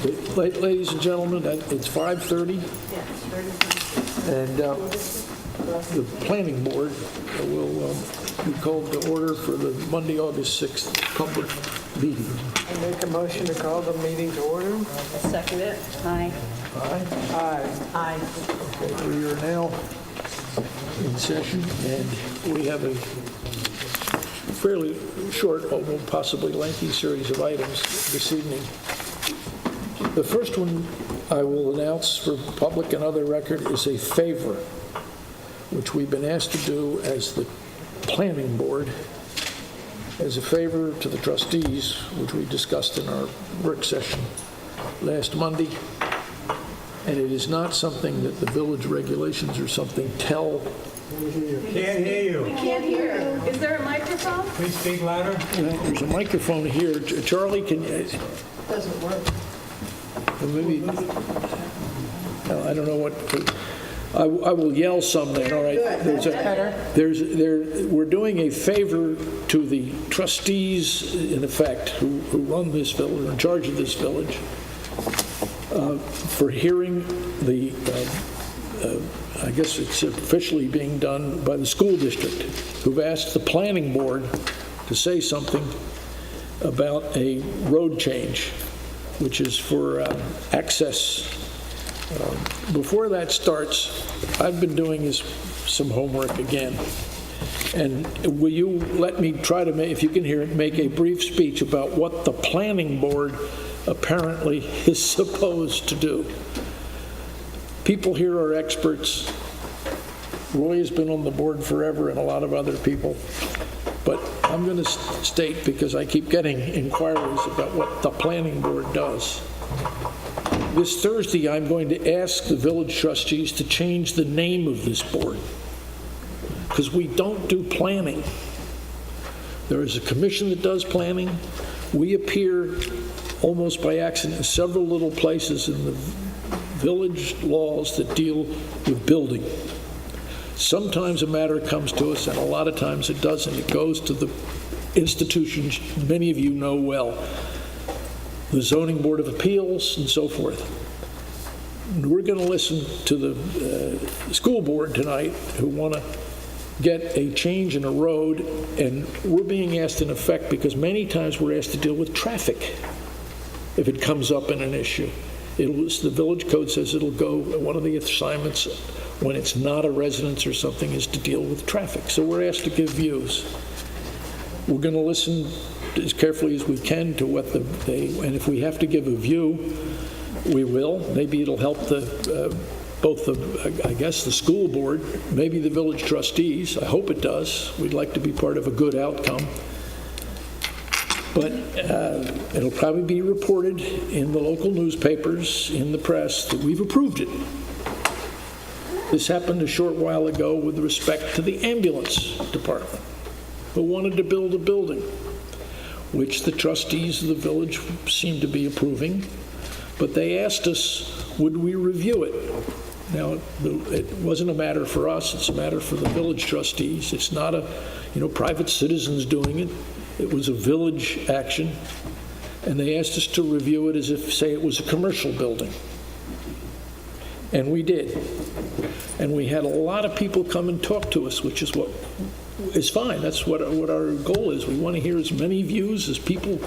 Ladies and gentlemen, it's 5:30, and the planning board will be called to order for the Monday, August 6th public meeting. I make a motion to call the meeting to order. Second it. Aye. Aye. Aye. Aye. Okay, we are now in session, and we have a fairly short, although possibly lengthy, series of items this evening. The first one I will announce for public and other record is a favor, which we've been asked to do as the planning board, as a favor to the trustees, which we discussed in our work session last Monday. And it is not something that the village regulations or something tell. Can't hear you. Can't hear. Is there a microphone? Please speak louder. There's a microphone here. Charlie, can you? Doesn't work. Maybe, I don't know what, I will yell some then, all right? We're doing a favor to the trustees, in effect, who run this village, are in charge of this village, for hearing the, I guess it's officially being done by the school district, who've asked the planning board to say something about a road change, which is for access. Before that starts, I've been doing some homework again. And will you let me try to make, if you can hear it, make a brief speech about what the planning board apparently is supposed to do. People here are experts. Roy has been on the board forever and a lot of other people. But I'm going to state, because I keep getting inquiries about what the planning board does. This Thursday, I'm going to ask the village trustees to change the name of this board, because we don't do planning. There is a commission that does planning. We appear almost by accident in several little places in the village laws that deal with building. Sometimes a matter comes to us, and a lot of times it doesn't. It goes to the institutions many of you know well, the Zoning Board of Appeals and so forth. We're going to listen to the school board tonight, who want to get a change in a road, and we're being asked in effect, because many times we're asked to deal with traffic if it comes up in an issue. The village code says it'll go, one of the assignments when it's not a residence or something is to deal with traffic. So we're asked to give views. We're going to listen as carefully as we can to what and if we have to give a view, we will. Maybe it'll help both I guess the school board, maybe the village trustees. I hope it does. We'd like to be part of a good outcome. But it'll probably be reported in the local newspapers, in the press, that we've approved it. This happened a short while ago with respect to the ambulance department, who wanted to build a building, which the trustees of the village seem to be approving, but they asked us, would we review it? Now, it wasn't a matter for us, it's a matter for the village trustees. It's not private citizens doing it. It was a village action, and they asked us to review it as if, say, it was a commercial building. And we did. And we had a lot of people come and talk to us, which is what is fine. That's what our goal is. We want to hear as many views as people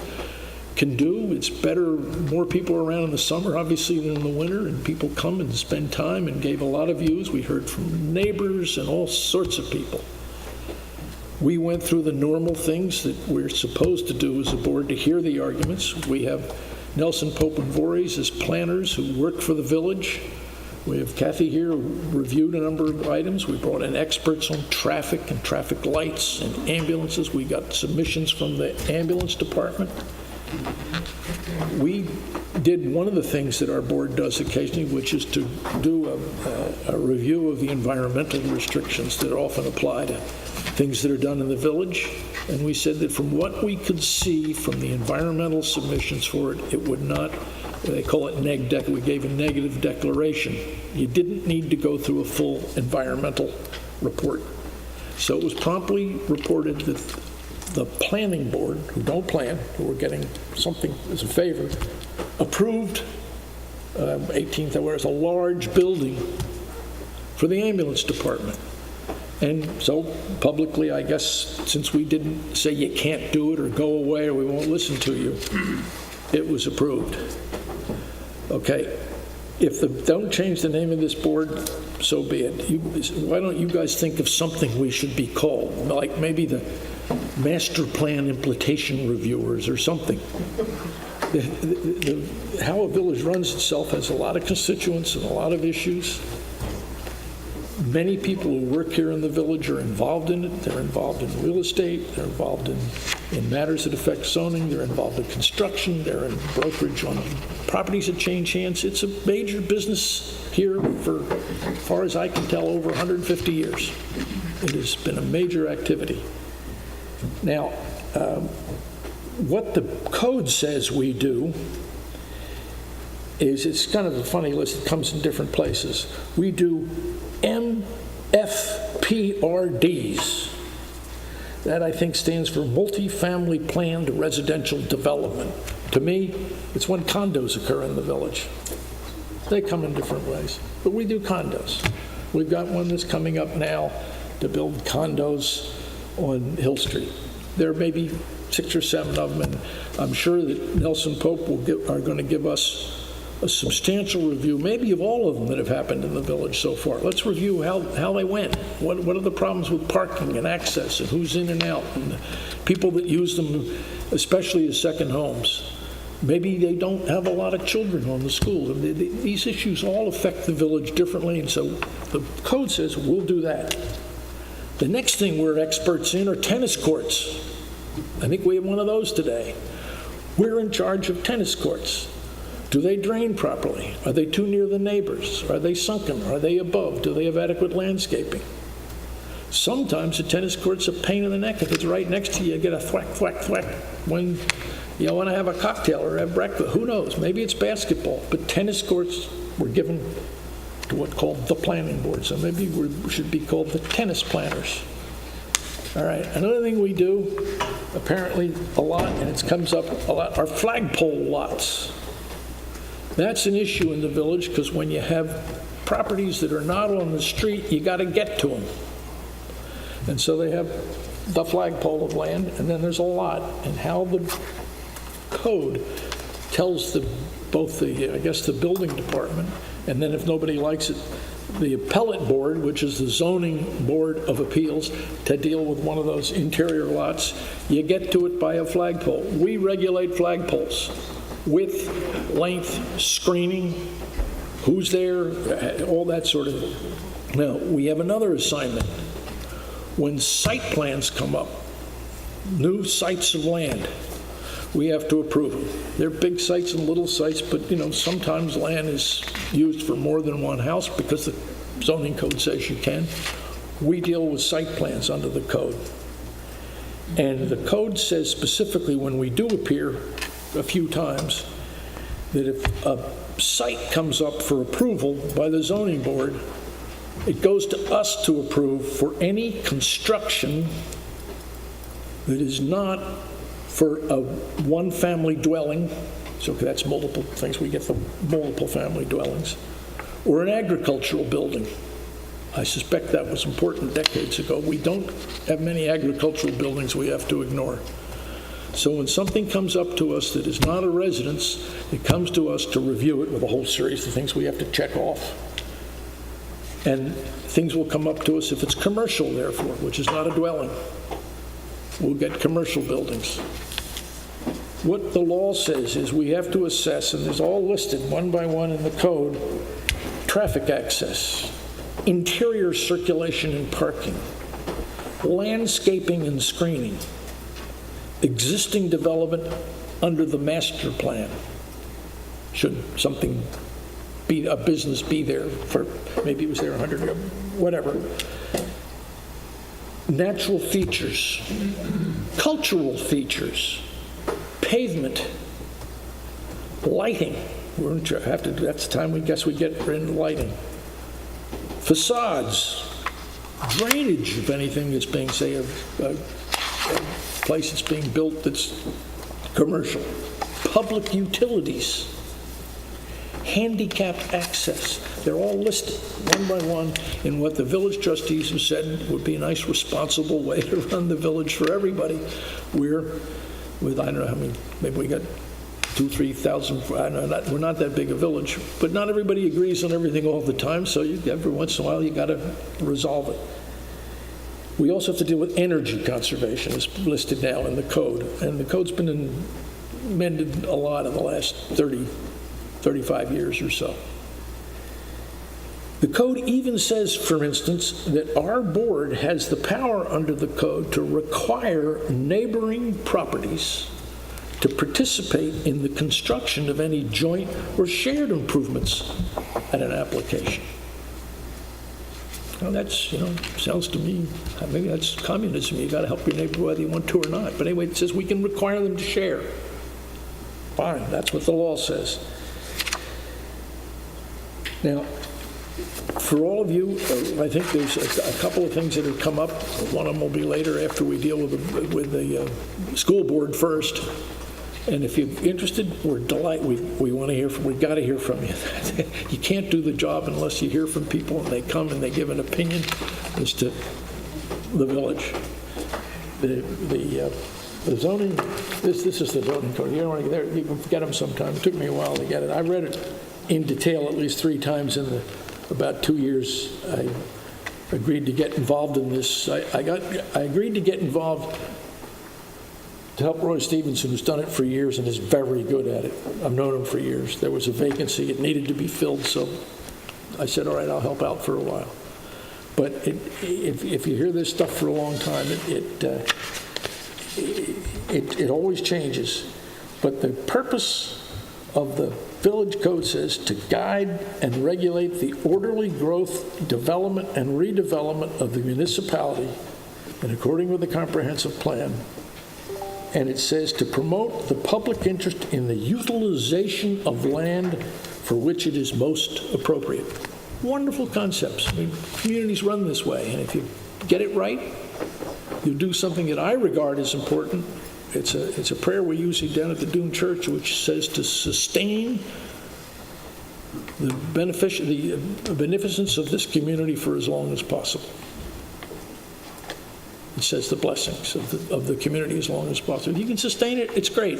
can do. It's better, more people around in the summer, obviously, than in the winter, and people come and spend time and gave a lot of views. We heard from neighbors and all sorts of people. We went through the normal things that we're supposed to do as a board to hear the arguments. We have Nelson Pope and Voorhees as planners who work for the village. We have Kathy here who reviewed a number of items. We brought in experts on traffic and traffic lights and ambulances. We got submissions from the ambulance department. We did one of the things that our board does occasionally, which is to do a review of the environmental restrictions that often apply to things that are done in the village. And we said that from what we could see from the environmental submissions for it, it would not, they call it neg dec, we gave a negative declaration. You didn't need to go through a full environmental report. So it was promptly reported that the planning board, who don't plan, who are getting something as a favor, approved 18th, where it's a large building for the ambulance department. And so publicly, I guess, since we didn't say you can't do it or go away or we won't listen to you, it was approved. Okay, don't change the name of this board, so be it. Why don't you guys think of something we should be called, like maybe the Master Plan Implementation Reviewers or something. How a village runs itself has a lot of constituents and a lot of issues. Many people who work here in the village are involved in it. They're involved in real estate. They're involved in matters that affect zoning. They're involved in construction. They're in brokerage on properties that change hands. It's a major business here for, as far as I can tell, over 150 years. It has been a major activity. Now, what the code says we do is, it's kind of a funny list. It comes in different places. We do MFPRDs. That, I think, stands for Multifamily Planned Residential Development. To me, it's when condos occur in the village. They come in different ways, but we do condos. We've got one that's coming up now to build condos on Hill Street. There may be 6 or 7 of them, and I'm sure that Nelson Pope are going to give us a substantial review, maybe of all of them that have happened in the village so far. Let's review how they went. What are the problems with parking and access, and who's in and out, and the people that use them, especially as second homes. Maybe they don't have a lot of children on the school. These issues all affect the village differently, and so the code says we'll do that. The next thing we're experts in are tennis courts. I think we have one of those today. We're in charge of tennis courts. Do they drain properly? Are they too near the neighbors? Are they sunken? Are they above? Do they have adequate landscaping? Sometimes a tennis court's a pain in the neck. If it's right next to you, you get a thwack, thwack, thwack when you want to have a cocktail or have breakfast. Who knows? Maybe it's basketball. But tennis courts were given to what's called the planning board. So maybe we should be called the tennis planners. All right, another thing we do, apparently a lot, and it comes up a lot, are flagpole lots. That's an issue in the village because when you have properties that are not on the street, you got to get to them. And so they have the flagpole of land, and then there's a lot. And how the code tells both the building department, and then if nobody likes it, the appellate board, which is the zoning board of appeals, to deal with one of those interior lots, you get to it by a flagpole. We regulate flagpoles. Width, length, screening, who's there, all that sort of thing. Now, we have another assignment. When site plans come up, new sites of land, we have to approve them. They're big sites and little sites, but sometimes land is used for more than one house because the zoning code says you can. We deal with site plans under the code. And the code says specifically when we do appear a few times that if a site comes up for approval by the zoning board, it goes to us to approve for any construction that is not for a one-family dwelling, so that's multiple things, we get the multiple family dwellings, or an agricultural building. I suspect that was important decades ago. We don't have many agricultural buildings we have to ignore. So when something comes up to us that is not a residence, it comes to us to review it with a whole series of things we have to check off. And things will come up to us if it's commercial, therefore, which is not a dwelling. We'll get commercial buildings. What the law says is we have to assess, and there's all listed one by one in the code, traffic access, interior circulation and parking, landscaping and screening, existing development under the master plan. Should something be, a business be there for, maybe it was there 100 years, whatever. Natural features, cultural features, pavement, lighting. That's the time we guess we get into lighting. Facades, drainage, if anything that's being, say, a place that's being built that's commercial, public utilities, handicapped access. They're all listed, one by one, in what the village trustees have said would be a nice, responsible way to run the village for everybody. We're, with, I don't know how many, maybe we got 2,000, 3,000, I don't know, we're not that big a village, but not everybody agrees on everything all the time, so every once in a while you got to resolve it. We also have to deal with energy conservation, it's listed now in the code, and the code's been amended a lot in the last 30, 35 years or so. The code even says, for instance, that our board has the power under the code to require neighboring properties to participate in the construction of any joint or shared improvements at an application. Now that's, sounds to me, maybe that's communism. You got to help your neighbor whether you want to or not. But anyway, it says we can require them to share. Fine, that's what the law says. Now, for all of you, I think there's a couple of things that have come up. One of them will be later after we deal with the school board first. And if you're interested, we're delighted. We want to hear from. We've got to hear from you. You can't do the job unless you hear from people and they come and they give an opinion as to the village. The zoning. This is the zoning code. You don't want to get there. You can get them sometime. It took me a while to get it. I read it in detail at least 3 times in about 2 years. I agreed to get involved in this. I agreed to get involved to help Roy Stevenson, who's done it for years and is very good at it. I've known him for years. There was a vacancy. It needed to be filled, so I said, all right, I'll help out for a while. But if you hear this stuff for a long time, it always changes. But the purpose of the village code says to guide and regulate the orderly growth, development, and redevelopment of the municipality in accordance with the comprehensive plan. And it says to promote the public interest in the utilization of land for which it is most appropriate. Wonderful concepts. I mean, communities run this way, and if you get it right, you do something that I regard as important. It's a prayer we use down at the Doon Church, which says to sustain the beneficence of this community for as long as possible. It says the blessings of the community as long as possible. If you can sustain it, it's great.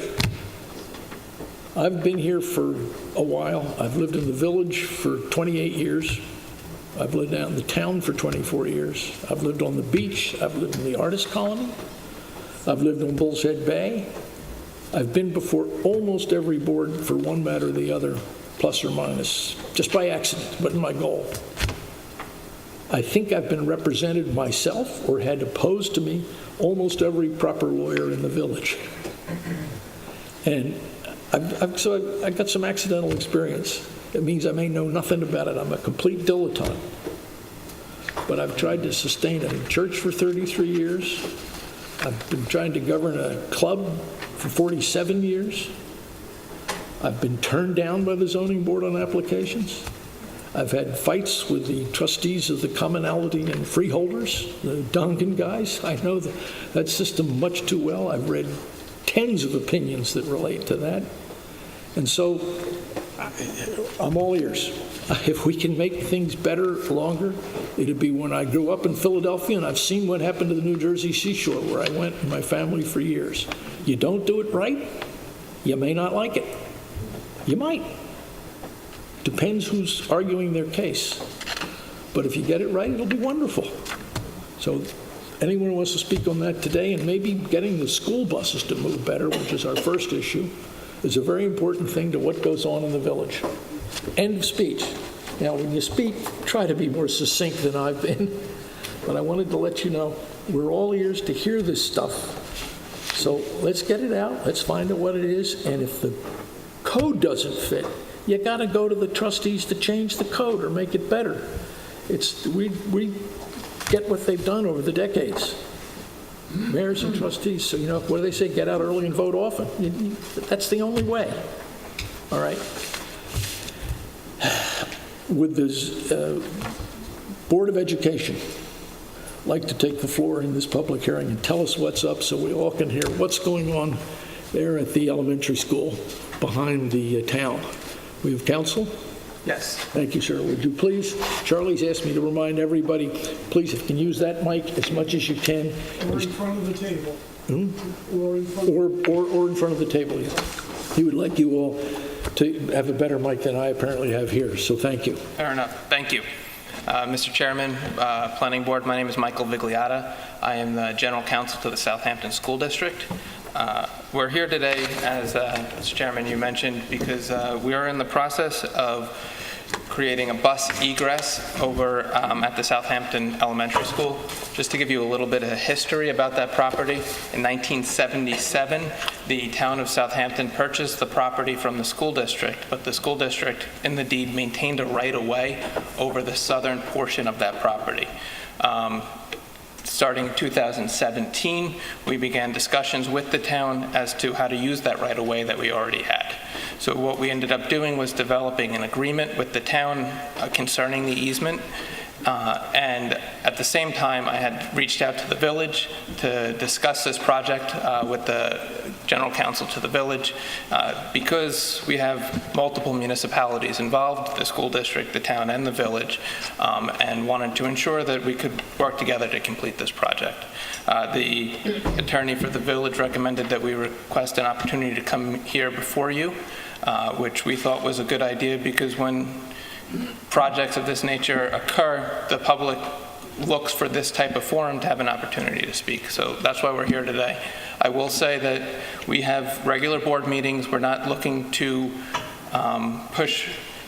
I've been here for a while. I've lived in the village for 28 years. I've lived out in the town for 24 years. I've lived on the beach. I've lived in the artist colony. I've lived on Bull's Head Bay. I've been before almost every board for one matter or the other, plus or minus, just by accident, wasn't my goal. I think I've been represented myself or had opposed to me almost every proper lawyer in the village. And I've got some accidental experience. It means I may know nothing about it. I'm a complete dilettante. But I've tried to sustain it in church for 33 years. I've been trying to govern a club for 47 years. I've been turned down by the zoning board on applications. I've had fights with the trustees of the commonality and freeholders, the Dongan guys. I know that system much too well. I've read tens of opinions that relate to that. And so I'm all ears. If we can make things better longer, it'd be when I grew up in Philadelphia, and I've seen what happened to the New Jersey seashore, where I went and my family for years. You don't do it right, you may not like it. You might. Depends who's arguing their case. But if you get it right, it'll be wonderful. So anyone who wants to speak on that today, and maybe getting the school buses to move better, which is our first issue, is a very important thing to what goes on in the village. End of speech. Now, when you speak, try to be more succinct than I've been. But I wanted to let you know, we're all ears to hear this stuff. So let's get it out. Let's find out what it is. And if the code doesn't fit, you got to go to the trustees to change the code or make it better. We get what they've done over the decades. Mayors and trustees. So, what do they say? Get out early and vote often. That's the only way. All right. Would this Board of Education like to take the floor in this public hearing and tell us what's up so we all can hear what's going on there at the elementary school behind the town? We have counsel? Yes. Thank you, sir. Would you please, Charlie's asked me to remind everybody, please, if you can use that mic as much as you can, Or in front of the table. Or in front of... or in front of the table. He would like you all to have a better mic than I apparently have here, so thank you. Fair enough. Thank you. Mr. Chairman, Planning Board, my name is Michael Vigliotta. I am the General Counsel to the Southampton School District. We're here today, as Mr. Chairman, you mentioned, because we are in the process of creating a bus egress over at the Southampton Elementary School. Just to give you a little bit of history about that property, in 1977, the town of Southampton purchased the property from the school district, but the school district, in the deed, maintained a right-of-way over the southern portion of that property. Starting in 2017, we began discussions with the town as to how to use that right-of-way that we already had. So what we ended up doing was developing an agreement with the town concerning the easement. And at the same time, I had reached out to the village to discuss this project with the general counsel to the village because we have multiple municipalities involved, the school district, the town, and the village, and wanted to ensure that we could work together to complete this project. The attorney for the village recommended that we request an opportunity to come here before you, which we thought was a good idea because when projects of this nature occur, the public looks for this type of forum to have an opportunity to speak. So that's why we're here today. I will say that we have regular board meetings. We're not looking to push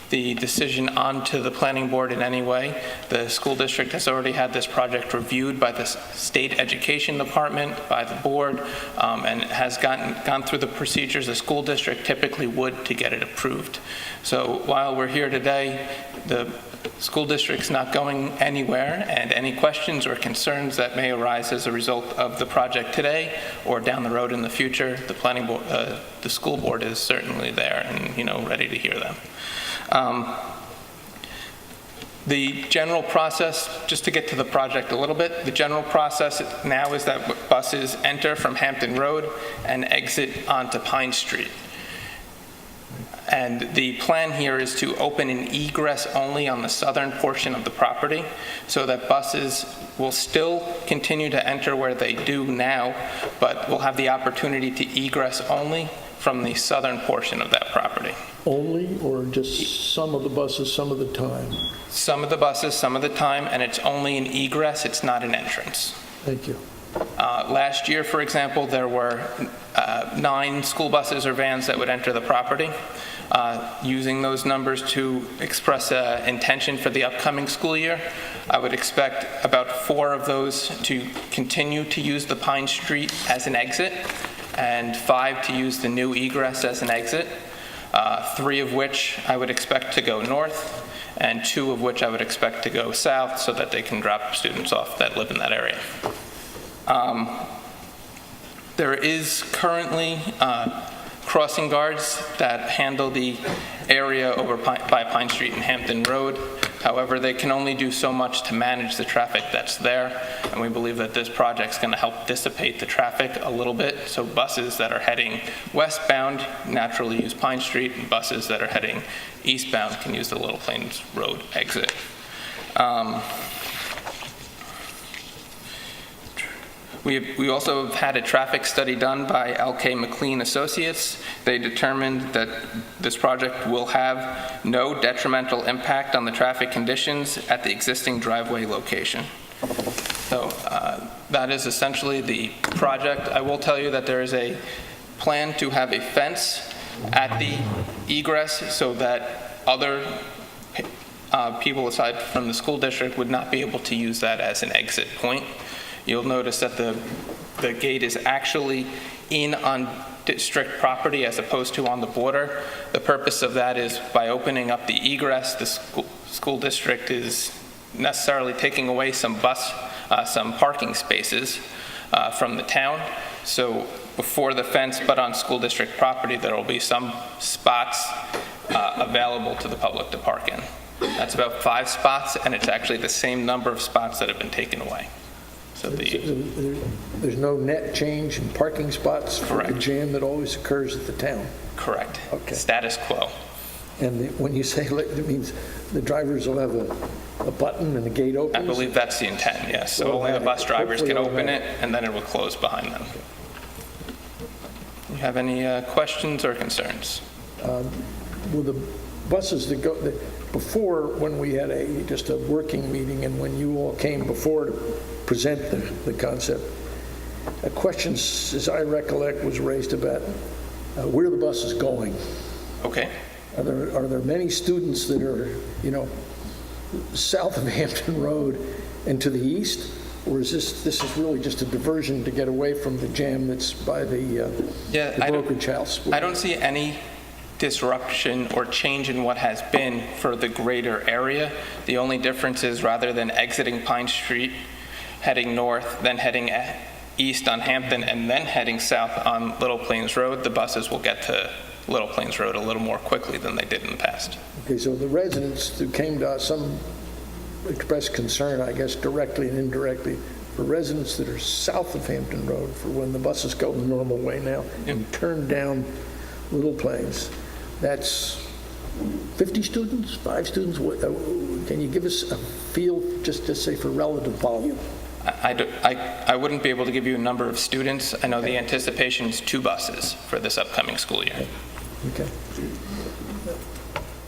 the decision onto the planning board in any way. The school district has already had this project reviewed by the state education department, by the board, and has gone through the procedures the school district typically would to get it approved. So while we're here today, the school district's not going anywhere, and any questions or concerns that may arise as a result of the project today or down the road in the future, the planning board, the school board is certainly there and ready to hear them. The general process, just to get to the project a little bit, the general process now is that buses enter from Hampton Road and exit onto Pine Street. And the plan here is to open an egress only on the southern portion of the property so that buses will still continue to enter where they do now, but will have the opportunity to egress only from the southern portion of that property. Only, or just some of the buses, some of the time? Some of the buses, some of the time, and it's only an egress, it's not an entrance. Thank you. Last year, for example, there were 9 school buses or vans that would enter the property. Using those numbers to express intention for the upcoming school year, I would expect about 4 of those to continue to use the Pine Street as an exit, and 5 to use the new egress as an exit, 3 of which I would expect to go north, and 2 of which I would expect to go south so that they can drop students off that live in that area. There is currently crossing guards that handle the area over by Pine Street and Hampton Road. However, they can only do so much to manage the traffic that's there, and we believe that this project's going to help dissipate the traffic a little bit, so buses that are heading westbound naturally use Pine Street, and buses that are heading eastbound can use the Little Plains Road exit. We also have had a traffic study done by L.K. McLean Associates. They determined that this project will have no detrimental impact on the traffic conditions at the existing driveway location. So that is essentially the project. I will tell you that there is a plan to have a fence at the egress so that other people aside from the school district would not be able to use that as an exit point. You'll notice that the gate is actually in on district property as opposed to on the border. The purpose of that is by opening up the egress, the school district is necessarily taking away some parking spaces from the town. So before the fence, but on school district property, there will be some spots available to the public to park in. That's about 5 spots, and it's actually the same number of spots that have been taken away. So There's no net change in parking spots for the Correct. jam that always occurs at the town? Correct. Okay. Status quo. And when you say, it means the drivers will have a button and the gate opens? I believe that's the intent, yes. So only the bus drivers can open it, and then it will close behind them. You have any questions or concerns? Will the buses that go, before, when we had just a working meeting and when you all came before to present the concept, a question, as I recollect, was raised about where the bus is going. Okay. Are there many students that are, south of Hampton Road and to the east? Or is this is really just a diversion to get away from the jam that's by the brokerage house? I don't see any disruption or change in what has been for the greater area. The only difference is rather than exiting Pine Street, heading north, then heading east on Hampton, and then heading south on Little Plains Road, the buses will get to Little Plains Road a little more quickly than they did in the past. Okay, so the residents who came to us, some expressed concern, I guess, directly and indirectly, for residents that are south of Hampton Road, for when the buses go the normal way now and turn down Little Plains. That's 50 students, 5 students? Can you give us a feel, just to say, for relative volume? I wouldn't be able to give you a number of students. I know the anticipation is 2 buses for this upcoming school year. Okay.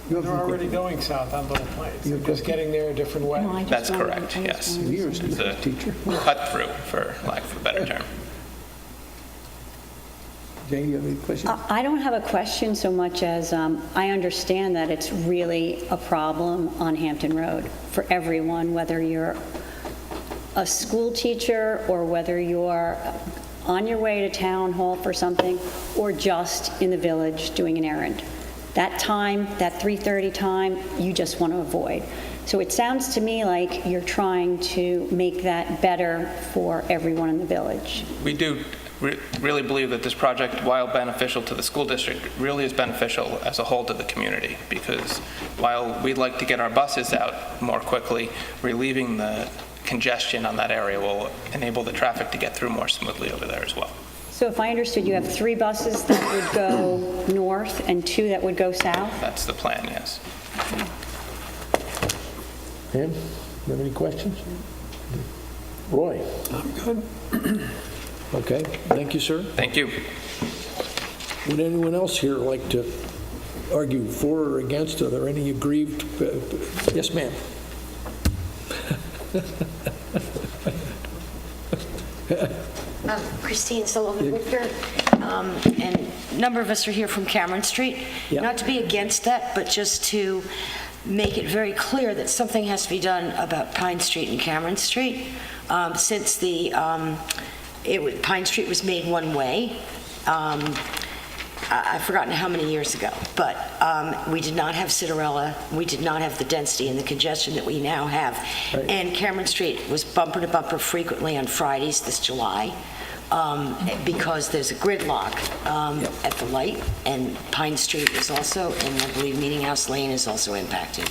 They're already going south on Little Plains. They're just getting there a different way. That's correct, yes. It's a cut through, for lack of a better term. Jane, you have any questions? I don't have a question so much as I understand that it's really a problem on Hampton Road for everyone, whether you're a school teacher or whether you're on your way to town hall for something or just in the village doing an errand. That time, that 3:30 time, you just want to avoid. So it sounds to me like you're trying to make that better for everyone in the village. We do really believe that this project, while beneficial to the school district, really is beneficial as a whole to the community, because while we'd like to get our buses out more quickly, relieving the congestion on that area will enable the traffic to get through more smoothly over there as well. So if I understood, you have 3 buses that would go north and 2 that would go south? That's the plan, yes. Pam, you have any questions? Roy? I'm good. Okay, thank you, sir. Thank you. Would anyone else here like to argue for or against? Are there any aggrieved? Yes, ma'am. Christine Sullivan Whitaker, and a number of us are here from Cameron Street. Yeah. Not to be against that, but just to make it very clear that something has to be done about Pine Street and Cameron Street. Since Pine Street was made one way, I've forgotten how many years ago, but we did not have Citarella, we did not have the density and the congestion that we now have. Right. And Cameron Street was bumper to bumper frequently on Fridays this July because there's a gridlock at the light, and Pine Street is also, and I believe Meeting House Lane is also impacted.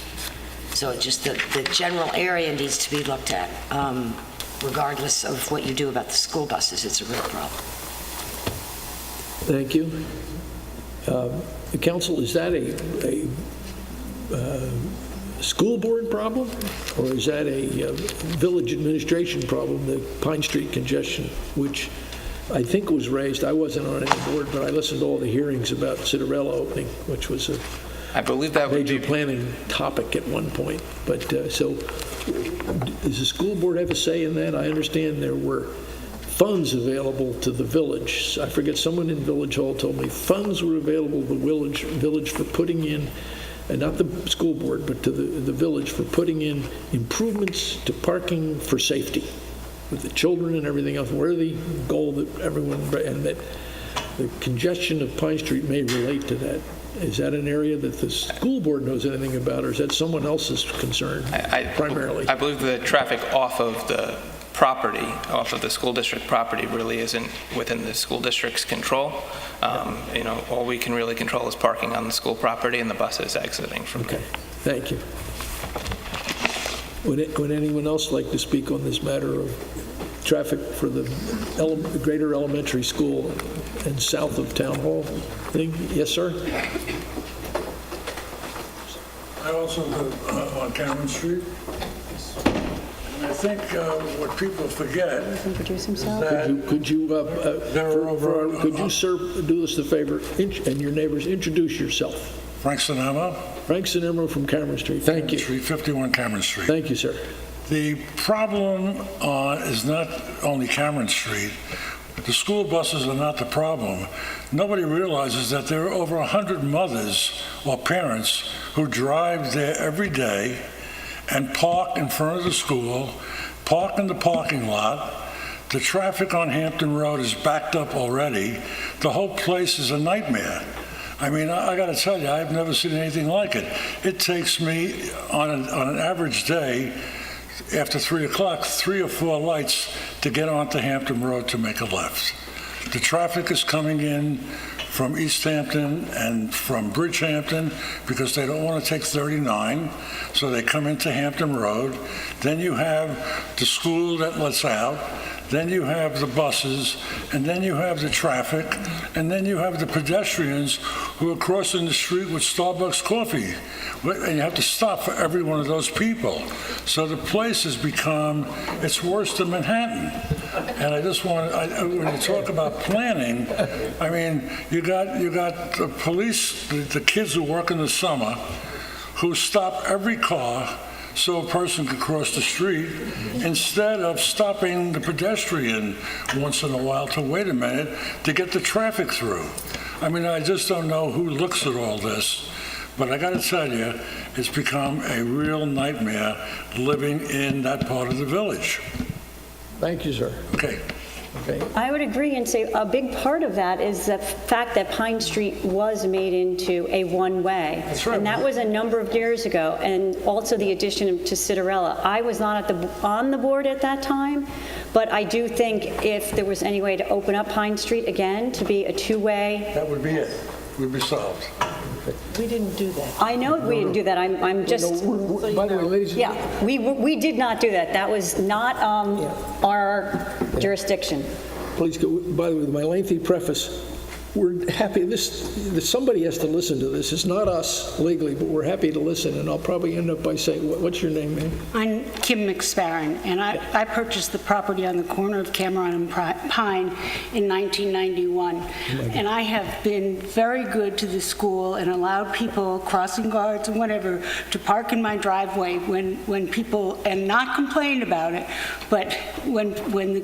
So just the general area needs to be looked at. Regardless of what you do about the school buses, it's a real problem. Thank you. Council, is that a school board problem, or is that a village administration problem, the Pine Street congestion, which I think was raised? I wasn't on any board, but I listened to all the hearings about Citarella opening, which was a I believe that would major be planning topic at one point. But so does the school board have a say in that? I understand there were funds available to the village. I forget, someone in Village Hall told me funds were available to the village for putting in, and not the school board, but to the village for putting in improvements to parking for safety with the children and everything else. Where the goal that everyone, and that the congestion of Pine Street may relate to that. Is that an area that the school board knows anything about, or is that someone else's concern primarily? I believe the traffic off of the property, off of the school district property, really isn't within the school district's control. All we can really control is parking on the school property and the buses exiting from there. Okay, thank you. Would anyone else like to speak on this matter of traffic for the greater elementary school and south of Town Hall thing? Yes, sir? I also live on Cameron Street. And I think what people forget Introduce is himself. that Could you, could you, sir, do us the favor, and your neighbors, introduce yourself? Frank Sinema, Frank Sinema from Cameron Street. Thank you. 351 Cameron Street. Thank you, sir. The problem is not only Cameron Street. The school buses are not the problem. Nobody realizes that there are over 100 mothers or parents who drive there every day and park in front of the school, park in the parking lot. The traffic on Hampton Road is backed up already. The whole place is a nightmare. I mean, I got to tell you, I've never seen anything like it. It takes me, on an average day, after 3 o'clock, 3 or 4 lights to get onto Hampton Road to make a left. The traffic is coming in from East Hampton and from Bridgehampton because they don't want to take 39, so they come into Hampton Road. Then you have the school that lets out. Then you have the buses, and then you have the traffic, and then you have the pedestrians who are crossing the street with Starbucks coffee. And you have to stop for every one of those people. So the place has become, it's worse than Manhattan. And I just want, when you talk about planning, I mean, you got the police, the kids who work in the summer, who stop every car so a person could cross the street instead of stopping the pedestrian once in a while to wait a minute to get the traffic through. I mean, I just don't know who looks at all this, but I got to tell you, it's become a real nightmare living in that part of the village. Thank you, sir. Okay. Okay. I would agree and say a big part of that is the fact that Pine Street was made into a one-way. That's right. And that was a number of years ago, and also the addition to Citarella. I was not on the board at that time, but I do think if there was any way to open up Pine Street again to be a two-way. That would be it. We'd be solved. We didn't do that. I know we didn't do that. I'm just, By the way, ladies and yeah, we did not do that. That was not our jurisdiction. please go, by the way, with my lengthy preface, we're happy, somebody has to listen to this. It's not us legally, but we're happy to listen, and I'll probably end up by saying, what's your name, ma'am? I'm Kim McSparron, and I purchased the property on the corner of Cameron and Pine in 1991. And I have been very good to the school and allowed people, crossing guards and whatever, to park in my driveway when people, and not complain about it, but when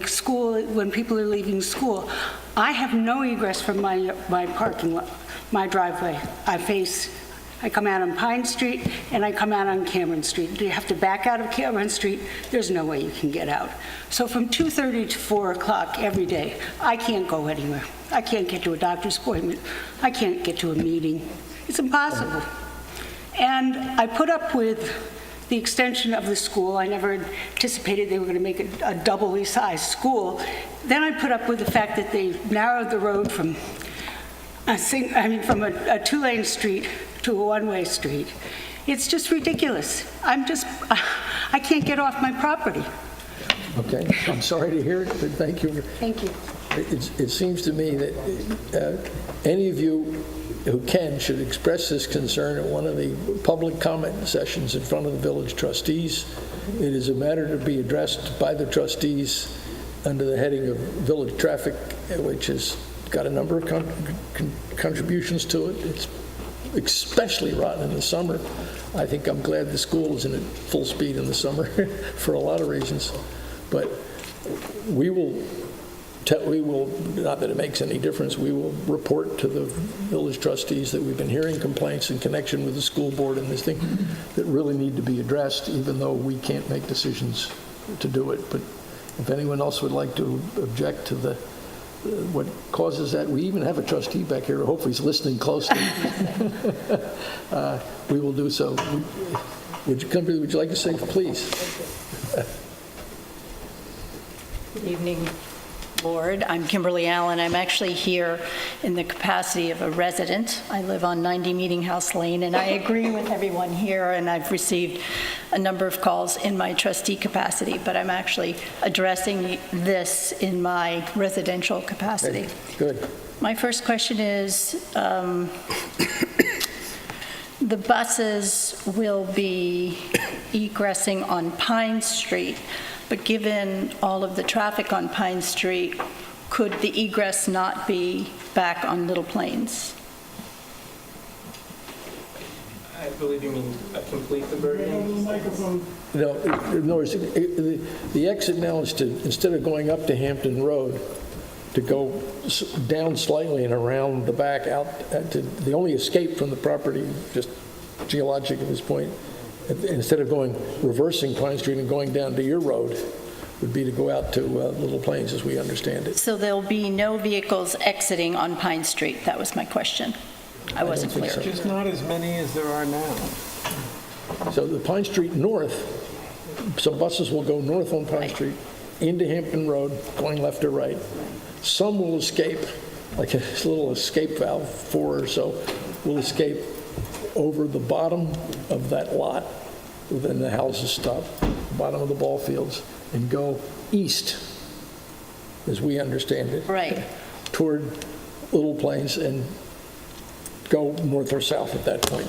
people are leaving school. I have no egress from my parking lot, my driveway. I come out on Pine Street and I come out on Cameron Street. You have to back out of Cameron Street. There's no way you can get out. So from 2:30 to 4 o'clock every day, I can't go anywhere. I can't get to a doctor's appointment. I can't get to a meeting. It's impossible. And I put up with the extension of the school. I never anticipated they were going to make a doubly sized school. Then I put up with the fact that they narrowed the road from a two-lane street to a one-way street. It's just ridiculous. I can't get off my property. Okay, I'm sorry to hear it, but thank you. Thank you. It seems to me that any of you who can should express this concern at one of the public comment sessions in front of the village trustees. It is a matter to be addressed by the trustees under the heading of village traffic, which has got a number of contributions to it. It's especially rotten in the summer. I think I'm glad the school is in at full speed in the summer for a lot of reasons. But we will, not that it makes any difference, we will report to the village trustees that we've been hearing complaints in connection with the school board and this thing that really need to be addressed, even though we can't make decisions to do it. But if anyone else would like to object to what causes that, we even have a trustee back here who hopefully is listening closely. We will do so. Would you like to say, please? Good evening, Board. I'm Kimberly Allen. I'm actually here in the capacity of a resident. I live on 90 Meeting House Lane, and I agree with everyone here, and I've received a number of calls in my trustee capacity, but I'm actually addressing this in my residential capacity. Okay, good. My first question is, The buses will be egressing on Pine Street, but given all of the traffic on Pine Street, could the egress not be back on Little Plains? I believe you mean a complete conversion? No, in other words, the exit now is to, instead of going up to Hampton Road, to go down slightly and around the back out to the only escape from the property, just geologic at this point, instead of reversing Pine Street and going down to your road, would be to go out to Little Plains, as we understand it. So there'll be no vehicles exiting on Pine Street? That was my question. I wasn't think clear. so. Just not as many as there are now. So the Pine Street north, some buses will go north on Pine Street into Hampton Road, going left or right. Some will escape, like a little escape valve, 4 or so, will escape over the bottom of that lot, within the houses stop, bottom of the ball fields, and go east, as we understand it. Right. Toward Little Plains and go north or south at that point.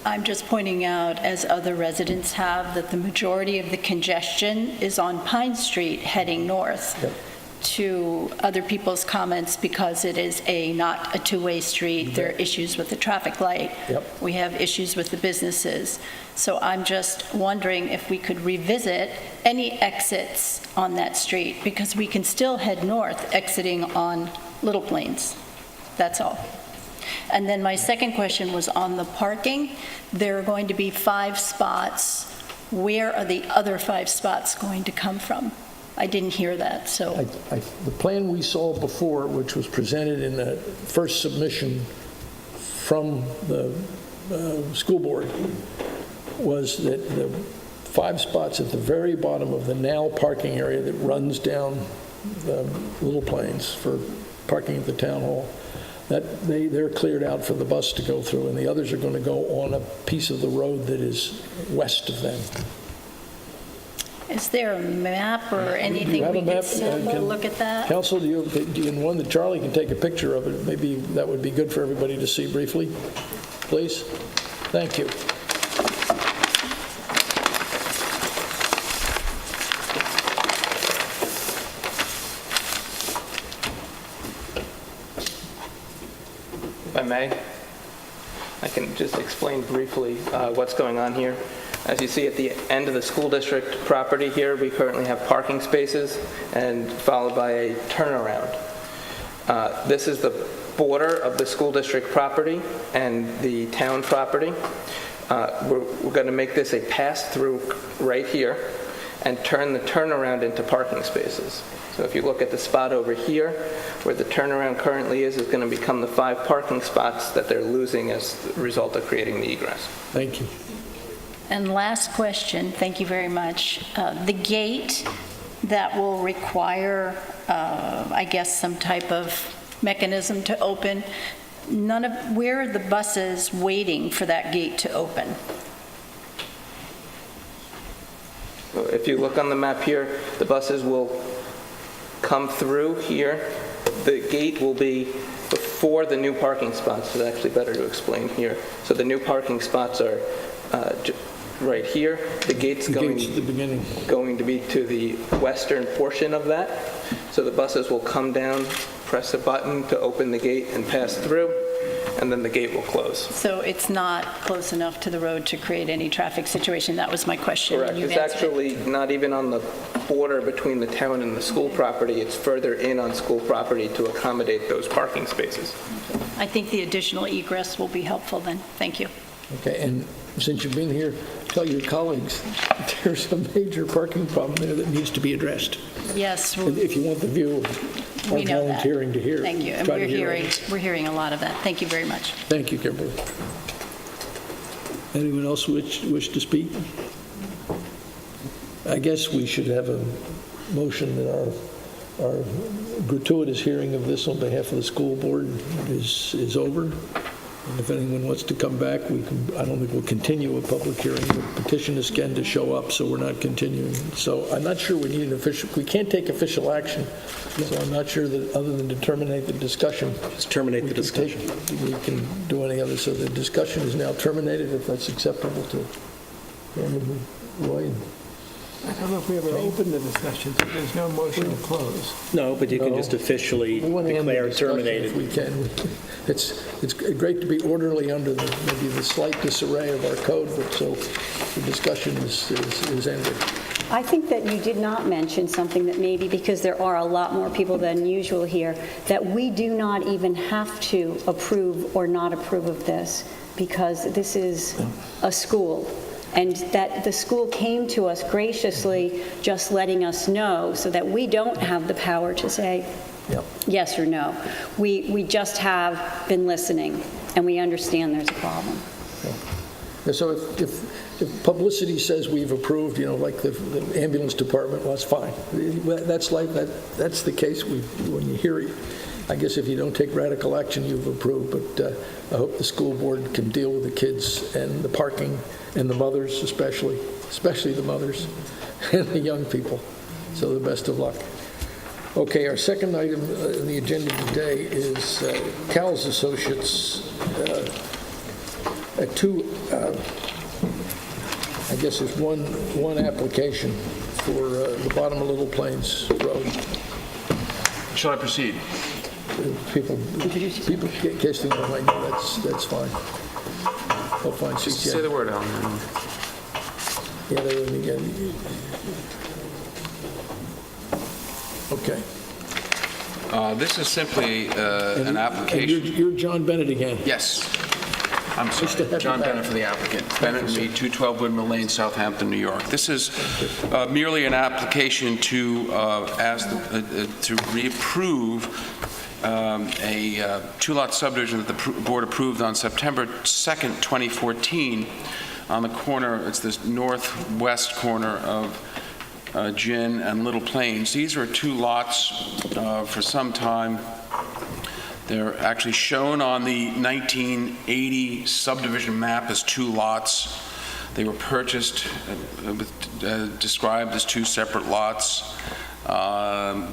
I'm just pointing out, as other residents have, that the majority of the congestion is on Pine Street heading north. Yep. To other people's comments, because it is not a two-way street, there are issues with the traffic light. Yep. We have issues with the businesses. So I'm just wondering if we could revisit any exits on that street, because we can still head north exiting on Little Plains. That's all. And then my second question was on the parking. There are going to be 5 spots. Where are the other 5 spots going to come from? I didn't hear that, so. The plan we saw before, which was presented in the first submission from the school board, was that the 5 spots at the very bottom of the now parking area that runs down the Little Plains for parking at the town hall, that they're cleared out for the bus to go through, and the others are going to go on a piece of the road that is west of them. Is there a map or anything have we a map? could see to look at that? Council, do you, and one that Charlie can take a picture of it, maybe that would be good for everybody to see briefly, please? Thank you. If I may, I can just explain briefly what's going on here. As you see at the end of the school district property here, we currently have parking spaces and followed by a turnaround. This is the border of the school district property and the town property. We're going to make this a pass-through right here and turn the turnaround into parking spaces. So if you look at the spot over here, where the turnaround currently is going to become the 5 parking spots that they're losing as a result of creating the egress. Thank you. And last question, thank you very much. The gate that will require, I guess, some type of mechanism to open, where are the buses waiting for that gate to open? So if you look on the map here, the buses will come through here. The gate will be before the new parking spots. It's actually better to explain here. So the new parking spots are right here. The gate's The going gate's at the beginning. to be to the western portion of that. So the buses will come down, press a button to open the gate and pass through, and then the gate will close. So it's not close enough to the road to create any traffic situation? That was my question. and Correct. you've It's answered it. actually not even on the border between the town and the school property. It's further in on school property to accommodate those parking spaces. I think the additional egress will be helpful then. Thank you. Okay, and since you've been here, tell your colleagues there's a major parking problem there that needs to be addressed. Yes, If you want the view we of know that. volunteering to hear. Thank you. And try to we're hear hearing, others. we're hearing a lot of that. Thank you very much. Thank you, Kimberly. Anyone else wish to speak? I guess we should have a motion that our gratuitous hearing of this on behalf of the school board is over. And if anyone wants to come back, we can, I don't think we'll continue a public hearing. We'll petition this again to show up, so we're not continuing. So I'm not sure we need an official, we can't take official action, so I'm not sure that, other than to terminate the discussion. Just terminate the discussion. We can do any other, so the discussion is now terminated, if that's acceptable to Roy. I don't know if we ever opened the discussion, so there's no motion to close. No, but you can just officially We want to end the declare it discussion terminated. if we can. It's great to be orderly under maybe the slight disarray of our code, but so the discussion is ended. I think that you did not mention something that maybe, because there are a lot more people than usual here, that we do not even have to approve or not approve of this, because this is a school. And that the school came to us graciously, just letting us know, so that we don't have the power to say yes or no. We just have been listening, and we understand there's a problem. And so if publicity says we've approved, like the ambulance department, well, that's fine. That's life, that's the case. When you hear it, I guess if you don't take radical action, you've approved. But I hope the school board can deal with the kids and the parking and the mothers, especially the mothers and the young people. So the best of luck. Okay, our second item on the agenda today is Cal's Associates at two, I guess there's one application for the bottom of Little Plains Road. Shall I proceed? People, in case they don't mind you, that's fine. I'll find seats. Say the word, Alan. Yeah, they're in again. Okay. This is simply an application. And you're John Bennett again. Yes. I'm Nice to sorry. have you John back. Bennett for the applicant. Bennett and Reed, 212 Windmill Lane, Southampton, New York. This is merely an application to to reapprove a two-lot subdivision that the board approved on September 2nd, 2014, on the corner, it's this northwest corner of Gin and Little Plains. These are two lots for some time. They're actually shown on the 1980 subdivision map as two lots. They were purchased, described as two separate lots.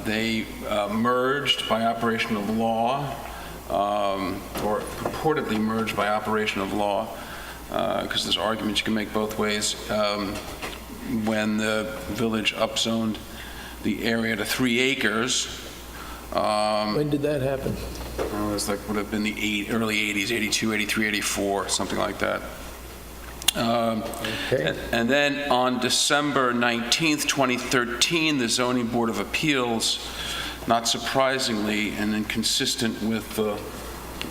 They merged by operation of law, or purportedly merged by operation of law, because there's arguments you can make both ways, when the village upzoned the area to 3 acres. When did that happen? It was would have been the early 80s, 82, 83, 84, something like that. Okay. And then on December 19th, 2013, the Zoning Board of Appeals, not surprisingly and inconsistent with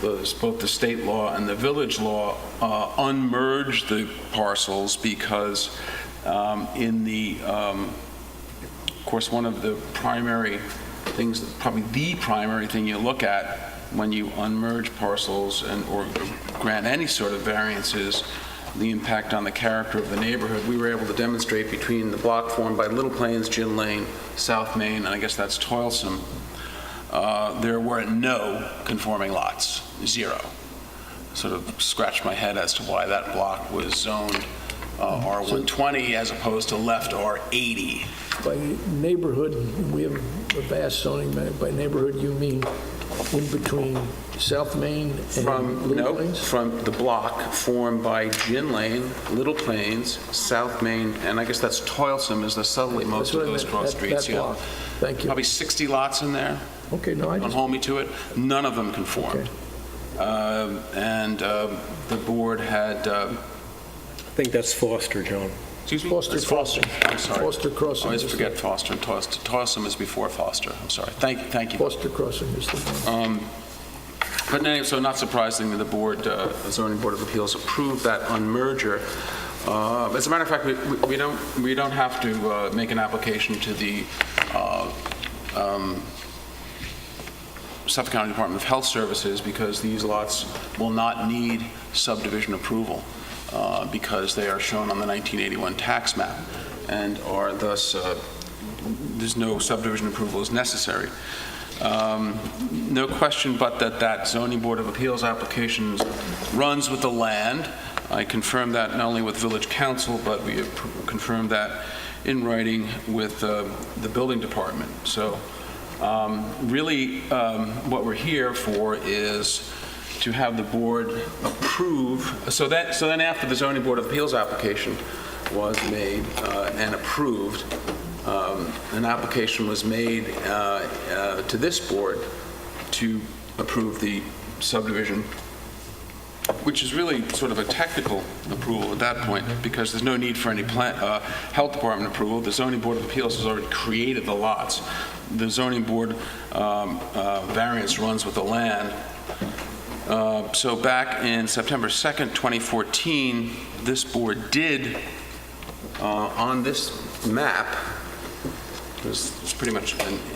both the state law and the village law, unmerged the parcels because of course, one of the primary things, probably the primary thing you look at when you unmerge parcels or grant any sort of variances, the impact on the character of the neighborhood. We were able to demonstrate between the block formed by Little Plains, Gin Lane, South Main, and I guess that's Toilsome, there were no conforming lots, 0. Sort of scratched my head as to why that block was zoned R120 as opposed to left R80. By neighborhood, we have a vast zoning map. By neighborhood, you mean in between South Main and Little Plains? From the block formed by Gin Lane, Little Plains, South Main, and I guess that's Toilsome is the southerly most of those cross streets. That block. Thank you. Probably 60 lots in there. Okay, no, I Don't just, hold me to it. None of them conformed. Okay. The board had, I think that's Foster, John. excuse me? Foster That's Crossing. I'm sorry. Foster Crossing. I always is forget Foster and Toilsome is before Foster. I'm sorry. Thank you. Foster Crossing is the one. But anyway, so not surprisingly, the Zoning Board of Appeals approved that unmerger. As a matter of fact, we don't have to make an application to the Suffolk County Department of Health Services because these lots will not need subdivision approval because they are shown on the 1981 tax map and are thus, there's no subdivision approval is necessary. No question but that zoning board of appeals applications runs with the land. I confirmed that not only with village council, but we have confirmed that in writing with the building department. So really what we're here for is to have the board approve. So then after the zoning board of appeals application was made and approved, an application was made to this board to approve the subdivision, which is really sort of a technical approval at that point, because there's no need for any health department approval. The zoning board of appeals has already created the lots. The zoning board variance runs with the land. So back in September 2nd, 2014, this board did, on this map, it's pretty much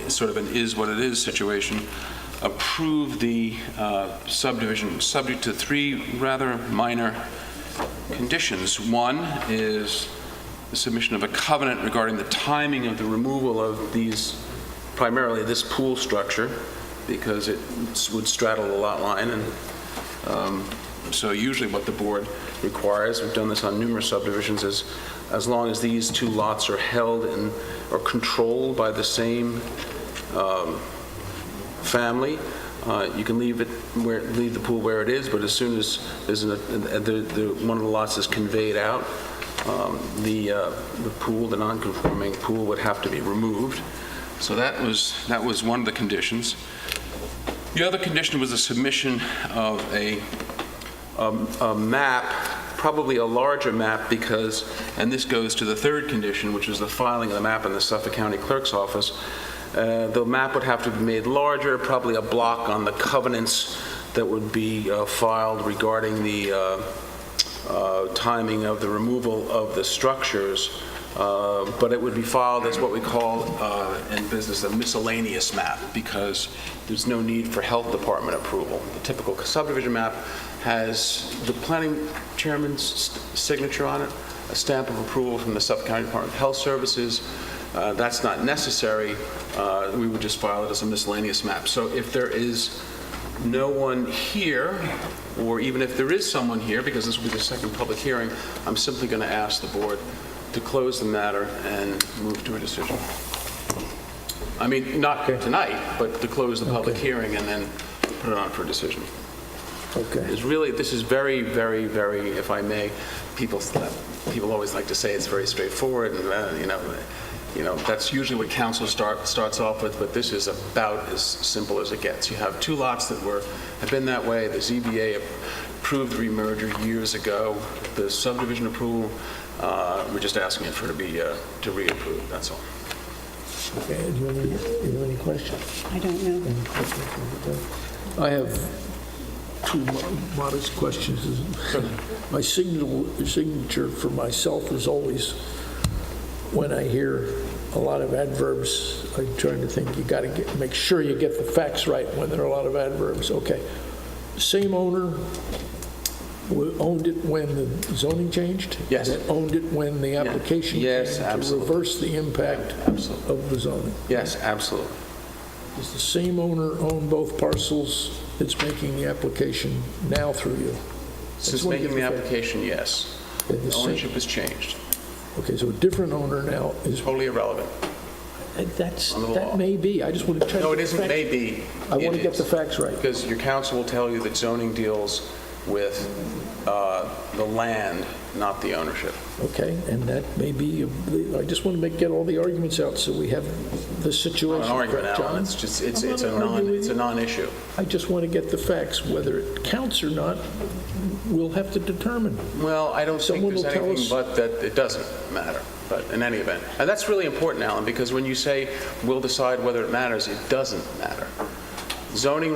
sort of an is what it is situation, approve the subdivision subject to 3 rather minor conditions. One is the submission of a covenant regarding the timing of the removal of these, primarily this pool structure, because it would straddle the lot line. And so usually what the board requires, we've done this on numerous subdivisions, is as long as these 2 lots are held and or controlled by the same family, you can leave the pool where it is, but as soon as one of the lots is conveyed out, the pool, the non-conforming pool, would have to be removed. So that was one of the conditions. The other condition was a submission of a map, probably a larger map, because, and this goes to the 3rd condition, which is the filing of the map in the Suffolk County Clerk's office. The map would have to be made larger, probably a block on the covenants that would be filed regarding the timing of the removal of the structures, but it would be filed as what we call in business a miscellaneous map, because there's no need for health department approval. The typical subdivision map has the planning chairman's signature on it, a stamp of approval from the Suffolk County Department of Health Services. That's not necessary. We would just file it as a miscellaneous map. So if there is no one here, or even if there is someone here, because this will be the 2nd public hearing, I'm simply going to ask the board to close the matter and move to a decision. I mean, not tonight, but to close the public hearing and then put it on for a decision. Okay. This is very, very, very, if I may, people always like to say it's very straightforward, and that's usually what council starts off with, but this is about as simple as it gets. You have 2 lots that have been that way. The ZBA approved the remerger years ago. The subdivision approval, we're just asking it to reapprove. That's all. Okay, do you have any questions? I don't know. Any questions? I have 2 modest questions. My signature for myself is always, when I hear a lot of adverbs, I'm trying to think, you got to make sure you get the facts right when there are a lot of adverbs. Okay. Same owner owned it when the zoning changed? Yes. That owned it when the application Yes, came absolutely. to reverse the impact of the zoning? Yes, absolutely. Does the same owner own both parcels that's making the application now through you? Since making the application, yes. Okay, the same- Ownership has changed. Okay, so a different owner now is, Totally irrelevant. that law. may be, I just want to check. No, it the isn't facts. maybe. I want to It get the is. facts right. Because your counsel will tell you that zoning deals with the land, not the ownership. Okay, and that may be, I just want to get all the arguments out so we have the situation An argument, correct, Alan. John. It's just, it's I'm a not arguing. it's a non-issue. I just want to get the facts, whether it counts or not, we'll have to determine. Well, I don't think Someone there's will tell anything us- but that it doesn't matter, but in any event. And that's really important, Alan, because when you say we'll decide whether it matters, it doesn't matter. Zoning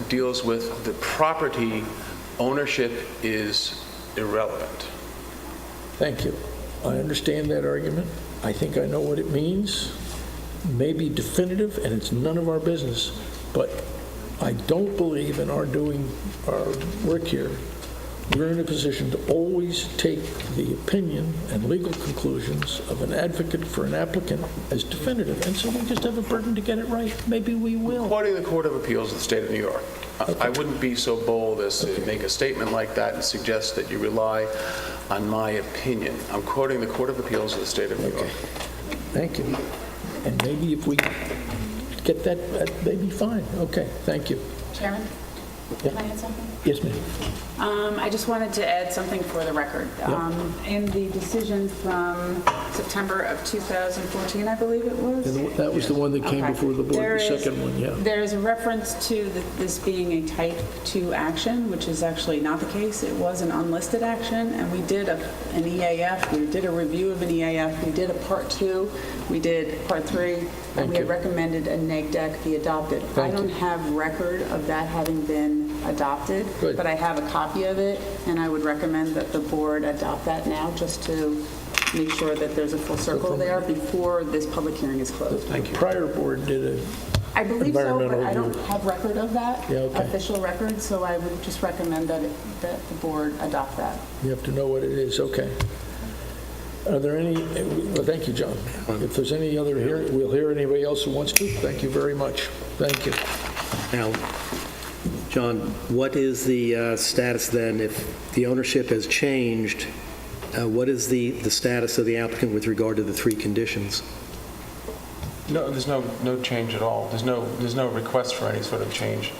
deals with the property, ownership is irrelevant. Thank you. I understand that argument. I think I know what it means. Maybe definitive, and it's none of our business. But I don't believe in our doing our work here we're in a position to always take the opinion and legal conclusions of an advocate for an applicant as definitive, and so we just have a burden to get it right. Maybe we will. Quoting the Court of Appeals of the State of New York, I wouldn't be so bold as to make a statement like that and suggest that you rely on my opinion. I'm quoting the Court of Appeals of the State of New York. Thank you. And maybe if we get that, that may be fine. Okay, thank you. Chairman, can I add something? Yes, ma'am. I just wanted to add something for the record. In the decision from September of 2014, I believe it was. And that was the one that came Okay. before the board, There the is- second one, yeah. There is a reference to this being a type 2 action, which is actually not the case. It was an unlisted action, and we did an EAF. We did a review of an EAF. We did a Part 2. We did Part 3. And we had recommended a neg deck be adopted. I don't have record of that having been adopted, Good. but I have a copy of it, and I would recommend that the board adopt that now, just to make sure that there's a full circle there before this public hearing is closed. The prior board did a I believe so, but I don't Environmental have record of that, Yeah, okay. official record, so I would just recommend that the board adopt that. You have to know what it is, okay. Are there any, well, thank you, John. If there's any other here, we'll hear anybody else who wants to. Thank you very much. Thank you. Now, John, what is the status then, if the ownership has changed, what is the status of the applicant with regard to the 3 conditions? No, there's no change at all. There's no request for any sort of change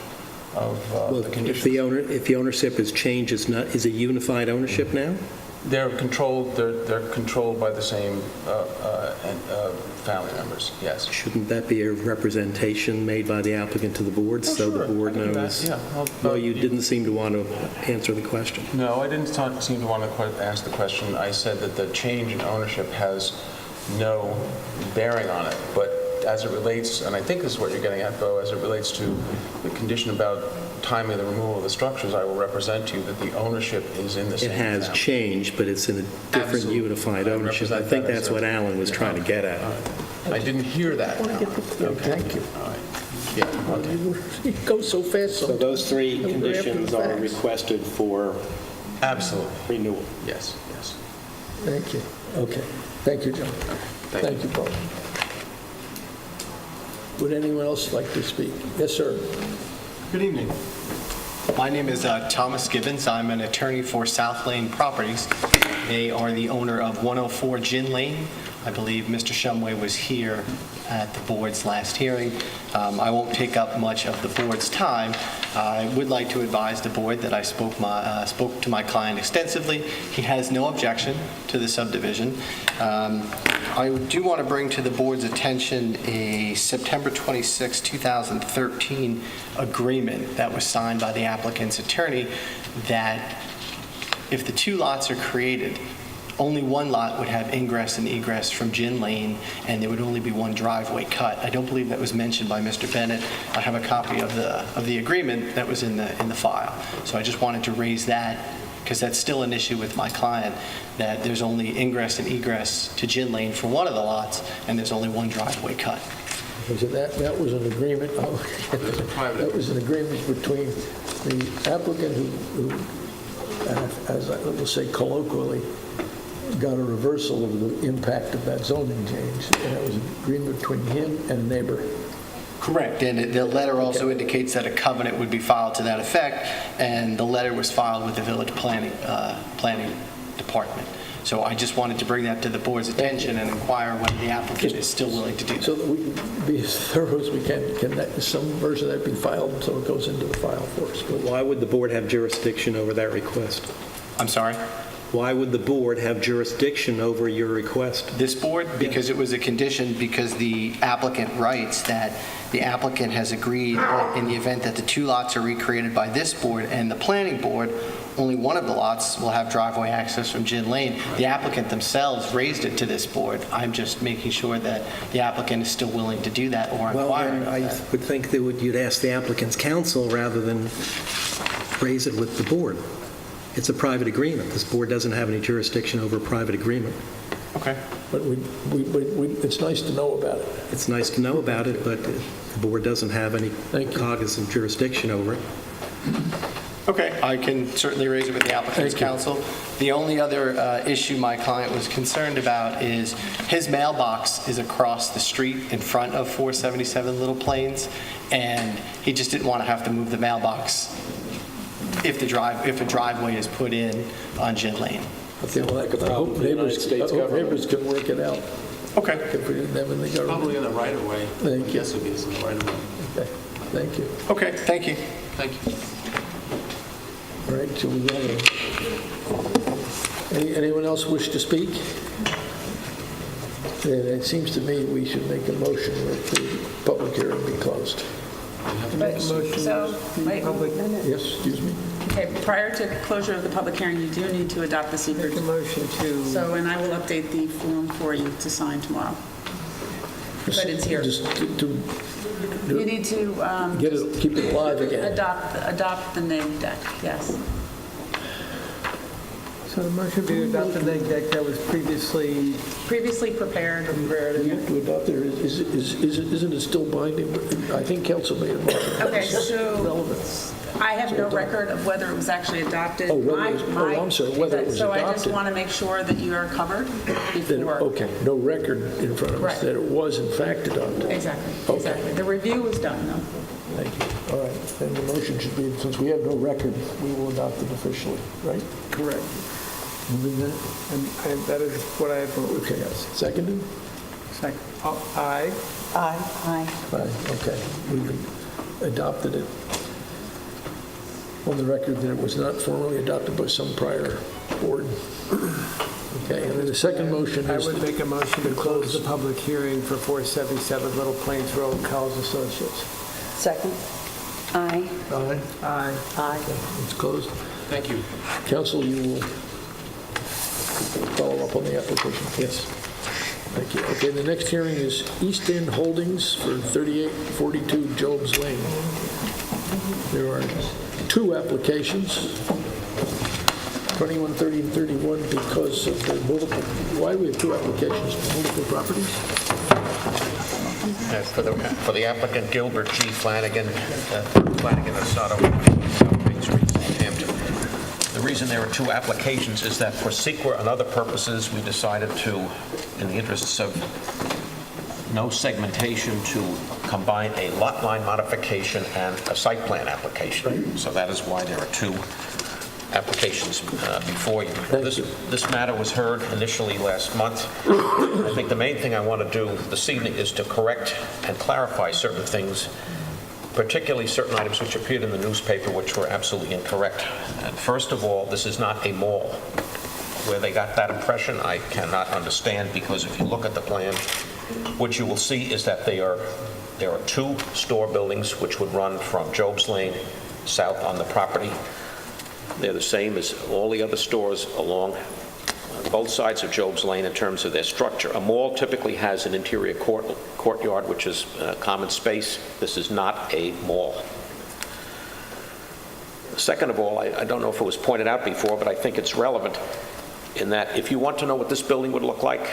of the conditions. If the ownership has changed, is it unified ownership now? They're controlled by the same family members, yes. Shouldn't that be a representation made by the applicant to the board, so the board knows? Yeah. Well, you didn't seem to want to answer the question. No, I didn't seem to want to ask the question. I said that the change in ownership has no bearing on it, but as it relates, and I think this is what you're getting at, Bo, as it relates to the condition about timing of the removal of the structures, I will represent to you that the ownership is in the same It has family. changed, but it's in a different Absolutely. unified ownership. I think that's what Alan was trying to get at. I didn't hear that. Thank you. All right. Yeah, okay. You go so fast So sometimes. those 3 We're after conditions the are facts. requested for Absolutely. renewal. Yes, yes. Thank you. Okay. Thank you, John. Thank you, Paul. Would anyone else like to speak? Yes, sir. Good evening. My name is Thomas Gibbons. I'm an attorney for South Lane Properties. They are the owner of 104 Gin Lane. I believe Mr. Shumway was here at the board's last hearing. I won't take up much of the board's time. I would like to advise the board that I spoke to my client extensively. He has no objection to the subdivision. I do want to bring to the board's attention a September 26, 2013 agreement that was signed by the applicant's attorney that if the 2 lots are created, only one lot would have ingress and egress from Gin Lane, and there would only be one driveway cut. I don't believe that was mentioned by Mr. Bennett. I have a copy of the agreement that was in the file. So I just wanted to raise that because that's still an issue with my client, that there's only ingress and egress to Gin Lane for one of the lots, and there's only one driveway cut. So that was an agreement, that was an agreement between the applicant who, as I will say colloquially, got a reversal of the impact of that zoning change. And that was an agreement between him and a neighbor. Correct, and the letter also indicates that a covenant would be filed to that effect, and the letter was filed with the village planning department. So I just wanted to bring that to the board's attention and inquire whether the applicant is still willing to do that. So that we can be as thorough as we can some version of that be filed so it goes into the file for us? Why would the board have jurisdiction over that request? I'm sorry? Why would the board have jurisdiction over your request? This board, because it was a condition, because the applicant writes that the applicant has agreed in the event that the 2 lots are recreated by this board and the planning board, only one of the lots will have driveway access from Gin Lane. The applicant themselves raised it to this board. I'm just making sure that the applicant is still willing to do that or inquiring Well, of I that. would think that you'd ask the applicant's counsel rather than raise it with the board. It's a private agreement. This board doesn't have any jurisdiction over a private agreement. Okay. But it's nice to know about it. It's nice to know about it, but the board doesn't have any cognizant jurisdiction over it. Okay, I can certainly raise it with the applicant's counsel. The only other issue my client was concerned about is his mailbox is across the street in front of 477 Little Plains, and he just didn't want to have to move the mailbox if a driveway is put in on Gin Lane. Okay, well, I hope neighbors can work it out. Okay. If we didn't have anything already. Probably in the right of way. Thank you. Yes, it is in the right of way. Okay, thank you. Okay, thank you. Thank you. All right, so we have anyone else wish to speak? Then it seems to me we should make a motion that the public hearing be closed. So, wait, Yes, excuse me? okay, prior to closure of the public hearing, you do need to adopt the secret. Make a motion to... So, and I will update the form for you to sign tomorrow. But it's here. Just to You need to get it, keep it alive again. adopt the neg deck, yes. So the motion be to adopt the neg deck that was previously... Previously prepared. To adopt there, isn't it still binding? I think council made a motion. Okay, so I have no record of whether it was actually adopted. Oh, I'm sorry, whether it was So I just adopted. want to make sure that you are covered Then, before. okay, no record in front of us Right. that it was in fact adopted. Exactly, Okay. exactly. The review was done, though. Thank you. All right, then the motion should be, since we have no record, we will adopt it officially, right? Correct. Moving that? And that is what I have moved. Okay, seconded? Second. Aye. Aye. Aye. Aye, okay. We've adopted it on the record that it was not formally adopted by some prior board. Okay, and then the second motion I is... would make a motion to close the public hearing for 477 Little Plains Road, Cowles Associates. Second? Aye. Aye. Aye. Aye. It's closed. Thank you. Council, you will follow up on the application? Yes. Thank you. Okay, the next hearing is East End Holdings for 3842 Jobs Lane. There are two applications, 21, 30, and 31, because of the multiple, why do we have two applications for multiple properties? For the applicant Gilbert G. Flanagan, Flanagan and Sato, South Main Street, Southampton. The reason there are two applications is that for CEQA and other purposes, we decided to, in the interests of no segmentation, to combine a lot line modification and a site plan application. So that is why there are two applications before you. This matter was heard initially last month. I think the main thing I want to do this evening is to correct and clarify certain things, particularly certain items which appeared in the newspaper which were absolutely incorrect. And first of all, this is not a mall. Where they got that impression, I cannot understand, because if you look at the plan, what you will see is that there are two store buildings which would run from Jobs Lane south on the property. They're the same as all the other stores along both sides of Jobs Lane in terms of their structure. A mall typically has an interior courtyard, which is common space. This is not a mall. Second of all, I don't know if it was pointed out before, but I think it's relevant in that if you want to know what this building would look like,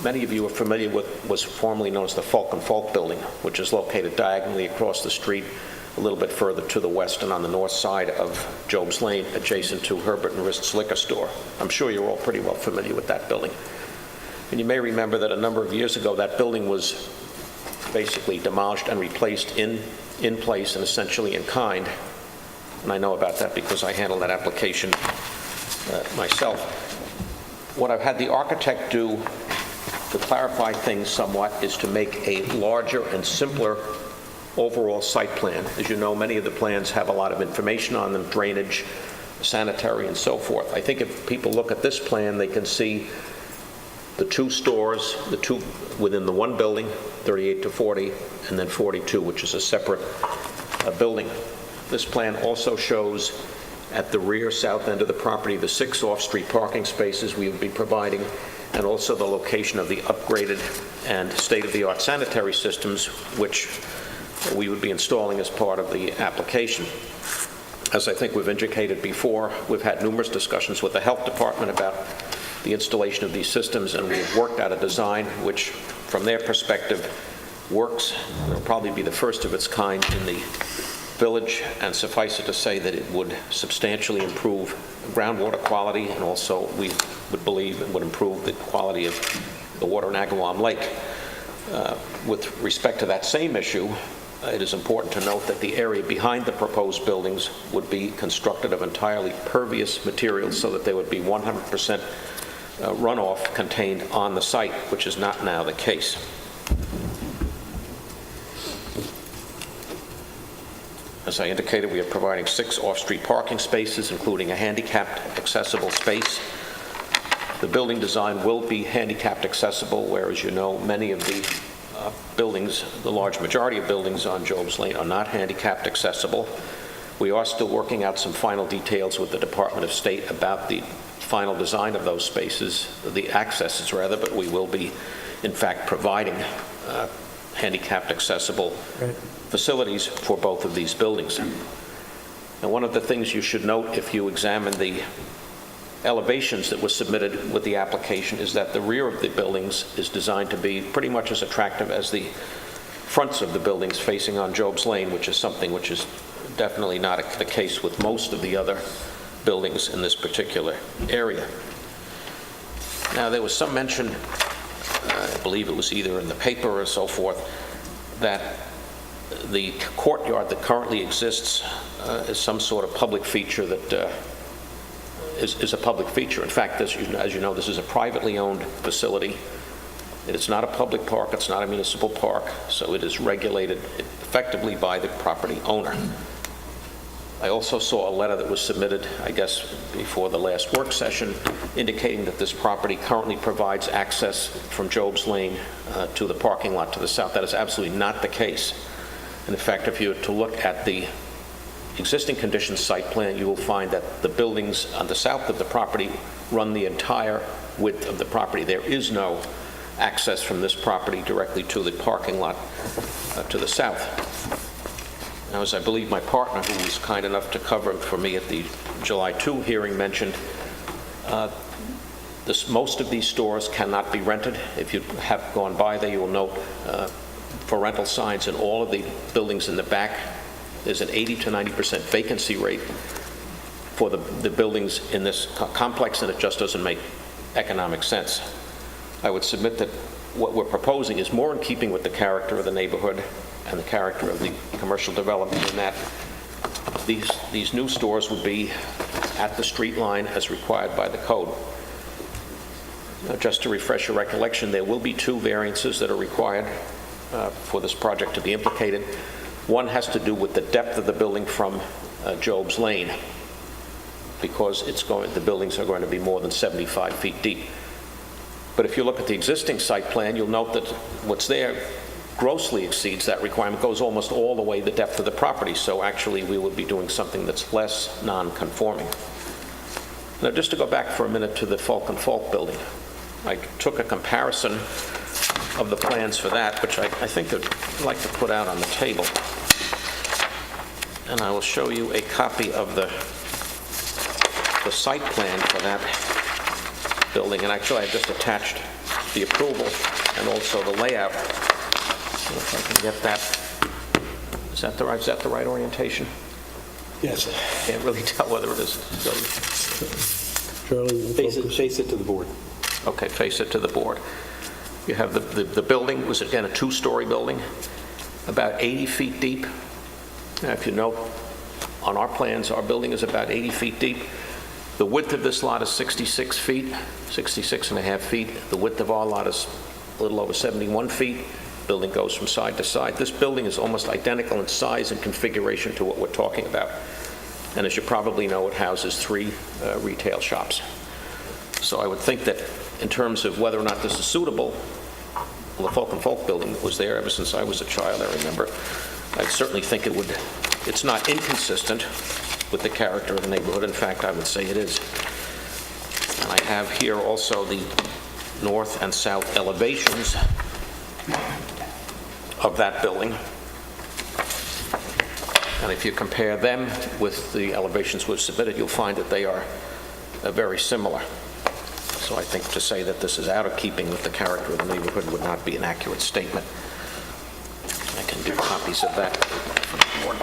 many of you are familiar with what's formerly known as the Falk and Falk building, which is located diagonally across the street a little bit further to the west and on the north side of Jobs Lane, adjacent to Herbert and Rist's liquor store. I'm sure you're all pretty well familiar with that building. And you may remember that a number of years ago, that building was basically demolished and replaced in place and essentially in kind. And I know about that because I handled that application myself. What I've had the architect do to clarify things somewhat is to make a larger and simpler overall site plan. As you know, many of the plans have a lot of information on them, drainage, sanitary, and so forth. I think if people look at this plan, they can see the two stores, the two within the one building, 38 to 40, and then 42, which is a separate building. This plan also shows at the rear south end of the property the 6 off-street parking spaces we would be providing, and also the location of the upgraded and state-of-the-art sanitary systems, which we would be installing as part of the application. As I think we've indicated before, we've had numerous discussions with the health department about the installation of these systems, and we've worked out a design which, from their perspective, works. It'll probably be the first of its kind in the village, and suffice it to say that it would substantially improve groundwater quality, and also we would believe it would improve the quality of the water in Agawam Lake. With respect to that same issue, it is important to note that the area behind the proposed buildings would be constructed of entirely pervious materials so that there would be 100% runoff contained on the site, which is not now the case. As I indicated, we are providing 6 off-street parking spaces, including a handicapped accessible space. The building design will be handicapped accessible, whereas you know many of the buildings, the large majority of buildings on Jobs Lane are not handicapped accessible. We are still working out some final details with the Department of State about the final design of those spaces, the accesses rather, but we will be in fact providing handicapped accessible facilities for both of these buildings. And one of the things you should note if you examine the elevations that were submitted with the application is that the rear of the buildings is designed to be pretty much as attractive as the fronts of the buildings facing on Jobs Lane, which is something which is definitely not the case with most of the other buildings in this particular area. Now, there was some mention, I believe it was either in the paper or so forth, that the courtyard that currently exists is some sort of public feature that is a public feature. In fact, as you know, this is a privately owned facility. It's not a public park, it's not a municipal park, so it is regulated effectively by the property owner. I also saw a letter that was submitted, I guess, before the last work session, indicating that this property currently provides access from Jobs Lane to the parking lot to the south. That is absolutely not the case. And in fact, if you were to look at the existing conditions site plan, you will find that the buildings on the south of the property run the entire width of the property. There is no access from this property directly to the parking lot to the south. Now, as I believe my partner, who was kind enough to cover it for me at the July 2 hearing, mentioned, most of these stores cannot be rented. If you have gone by there, you will note for rental signs in all of the buildings in the back. There's an 80 to 90% vacancy rate for the buildings in this complex, and it just doesn't make economic sense. I would submit that what we're proposing is more in keeping with the character of the neighborhood and the character of the commercial development, in that these new stores would be at the street line as required by the code. Now, just to refresh your recollection, there will be 2 variances that are required for this project to be implicated. One has to do with the depth of the building from Jobs Lane, because the buildings are going to be more than 75 feet deep. But if you look at the existing site plan, you'll note that what's there grossly exceeds that requirement, goes almost all the way the depth of the property. So actually, we would be doing something that's less non-conforming. Now, just to go back for a minute to the Falk and Falk building, I took a comparison of the plans for that, which I think I'd like to put out on the table. And I will show you a copy of the site plan for that building. And actually, I've just attached the approval and also the layout. So if I can get that. Is that the right orientation? Yes. Can't really tell whether it is. Charlie, face it to the board. Okay, face it to the board. You have the building was, again, a 2-story building, about 80 feet deep. Now, if you note, on our plans, our building is about 80 feet deep. The width of this lot is 66 feet, 66 and a half feet. The width of our lot is a little over 71 feet. Building goes from side to side. This building is almost identical in size and configuration to what we're talking about. And as you probably know, it houses 3 retail shops. So I would think that in terms of whether or not this is suitable, well, the Falk and Falk building was there ever since I was a child, I remember. I certainly think it's not inconsistent with the character of the neighborhood. In fact, I would say it is. And I have here also the north and south elevations of that building. And if you compare them with the elevations we've submitted, you'll find that they are very similar. So I think to say that this is out of keeping with the character of the neighborhood would not be an accurate statement. I can do copies of that for the board.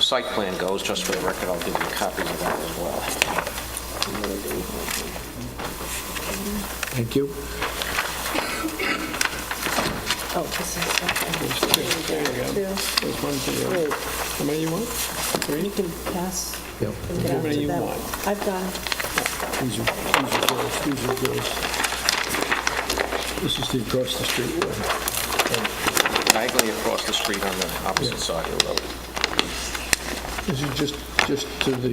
site plan goes, just for the record, I'll give you copies of that as well. Thank you. Oh, this is There you go. There's one for you. How many you want? Three? You can pass. Yep. and get How out many to you them. want? I've got 'em. These are yours. These are yours. This is the across the street one. Diagonally across the street on the opposite side of the road. This is just to the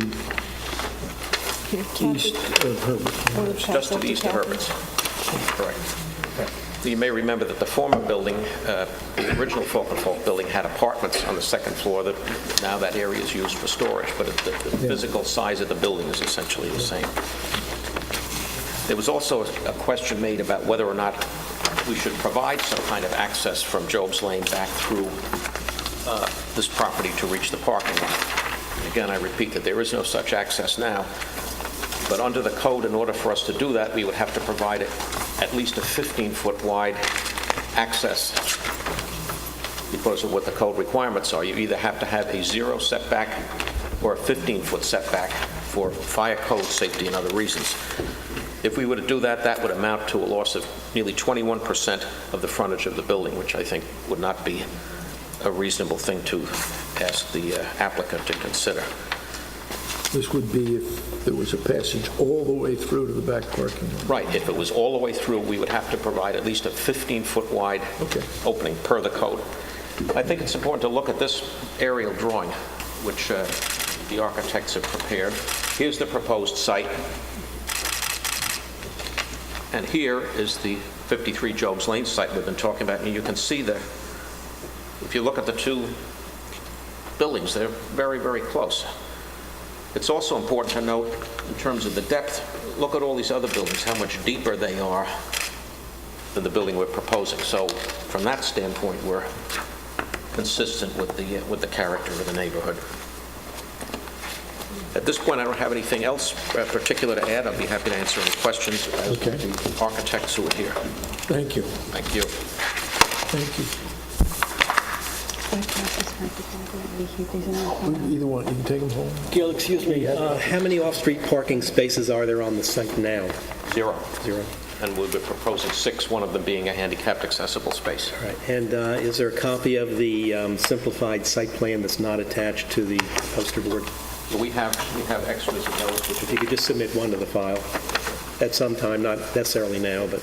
east of Herbert. Just to the east of Herbert's. Correct. You may remember that the former building, the original Falk and Falk building, had apartments on the second floor. That now that area is used for storage, but the physical size of the building is essentially the same. There was also a question made about whether or not we should provide some kind of access from Job's Lane back through this property to reach the parking lot. Again, I repeat that there is no such access now, but under the code, in order for us to do that, we would have to provide at least a 15-foot wide access because of what the code requirements are. You either have to have a 0 setback or a 15-foot setback for fire code, safety, and other reasons. If we were to do that, that would amount to a loss of nearly 21% of the frontage of the building, which I think would not be a reasonable thing to ask the applicant to consider. This would be if there was a passage all the way through to the back parking lot. Right. If it was all the way through, we would have to provide at least a 15-foot wide opening per the code. I think it's important to look at this aerial drawing, which the architects have prepared. Here's the proposed site. And here is the 53 Job's Lane site we've been talking about. And you can see that if you look at the two buildings, they're very, very close. It's also important to note, in terms of the depth, look at all these other buildings, how much deeper they are than the building we're proposing. So from that standpoint, we're consistent with the character of the neighborhood. At this point, I don't have anything else particular to add. I'll be happy to answer any questions as the architects who are here. Thank you. Thank you. Thank you. Either one, you can take them home. Gil, excuse me, how many off-street parking spaces are there on the site now? 0. 0. And we'll be proposing 6, one of them being a handicapped accessible space. All right. And is there a copy of the simplified site plan that's not attached to the poster board? We have extras of those. If you could just submit one to the file at some time, not necessarily now, but...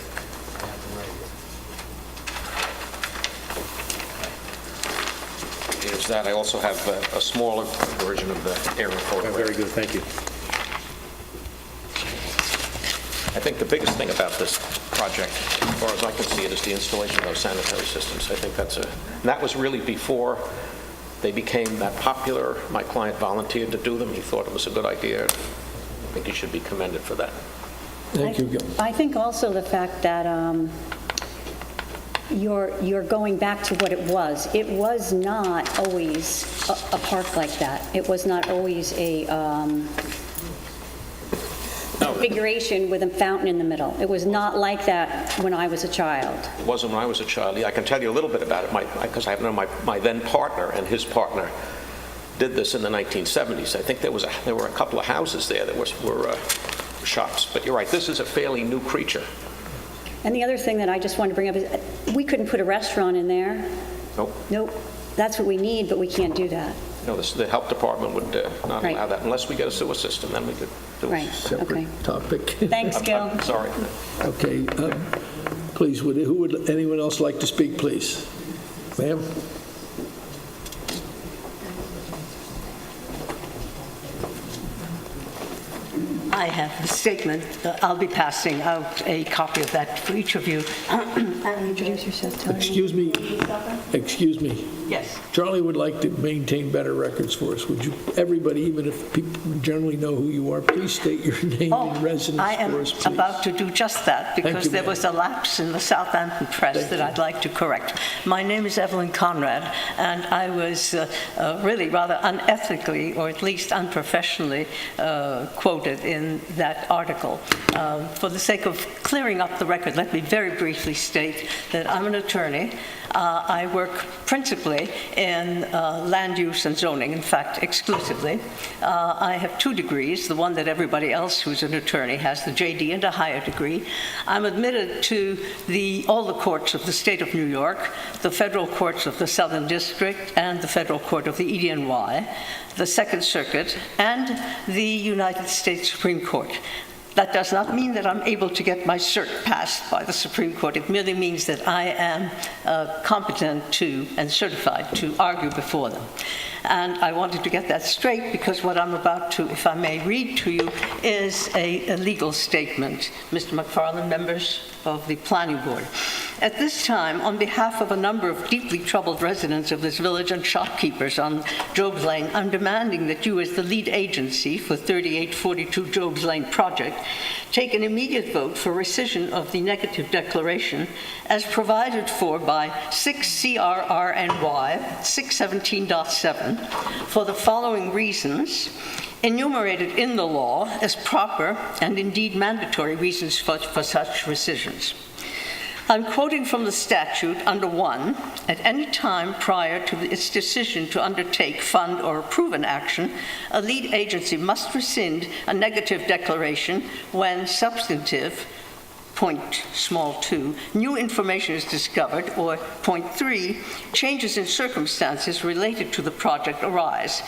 Is that I also have a smaller version of the aerial photograph. Very good, thank you. I think the biggest thing about this project, as far as I can see it, is the installation of those sanitary systems. I think and that was really before they became that popular. My client volunteered to do them. He thought it was a good idea. I think he should be commended for that. Thank you, Gil. I think also the fact that you're going back to what it was. It was not always a park like that. It was not always a configuration with a fountain in the middle. It was not like that when I was a child. It wasn't when I was a child. Yeah, I can tell you a little bit about it because I know my then partner and his partner did this in the 1970s. I think there were a couple of houses there that were shops. But you're right, this is a fairly new creature. And the other thing that I just wanted to bring up is we couldn't put a restaurant in there. Nope. Nope. That's what we need, but we can't do that. No, the health department would not allow that unless we get a sewer system. Then we could do it. Right. Separate topic. Thanks, Gil. I'm sorry. Okay. Please, would anyone else like to speak, please? Ma'am? I have a statement. I'll be passing out a copy of that for each of you. Introduce yourself. Excuse me. Excuse me. Yes. Charlie would like to maintain better records for us. Would you, everybody, even if people generally know who you are, please state your name and residence I am for us, please. about to do just that because there was a lapse in the Southampton press that I'd like to correct. My name is Evelyn Conrad, and I was really rather unethically, or at least unprofessionally, quoted in that article. For the sake of clearing up the record, let me very briefly state that I'm an attorney. I work principally in land use and zoning, in fact, exclusively. I have 2 degrees, the one that everybody else who's an attorney has, the JD, and a higher degree. I'm admitted to all the courts of the state of New York, the federal courts of the Southern District, and the federal court of the EDNY, the Second Circuit, and the United States Supreme Court. That does not mean that I'm able to get my cert passed by the Supreme Court. It merely means that I am competent to and certified to argue before them. And I wanted to get that straight because what I'm about to, if I may read to you, is a legal statement. Mr. McFarland, members of the Planning Board. At this time, on behalf of a number of deeply troubled residents of this village and shopkeepers on Jobs Lane, I'm demanding that you, as the lead agency for 3842 Jobs Lane project, take an immediate vote for rescission of the negative declaration as provided for by 6 CRRNY 617.7 for the following reasons, enumerated in the law as proper and indeed mandatory reasons for such rescissions. I'm quoting from the statute under 1, at any time prior to its decision to undertake, fund, or approve an action, a lead agency must rescind a negative declaration when substantive, point small 2, new information is discovered, or point 3, changes in circumstances related to the project arise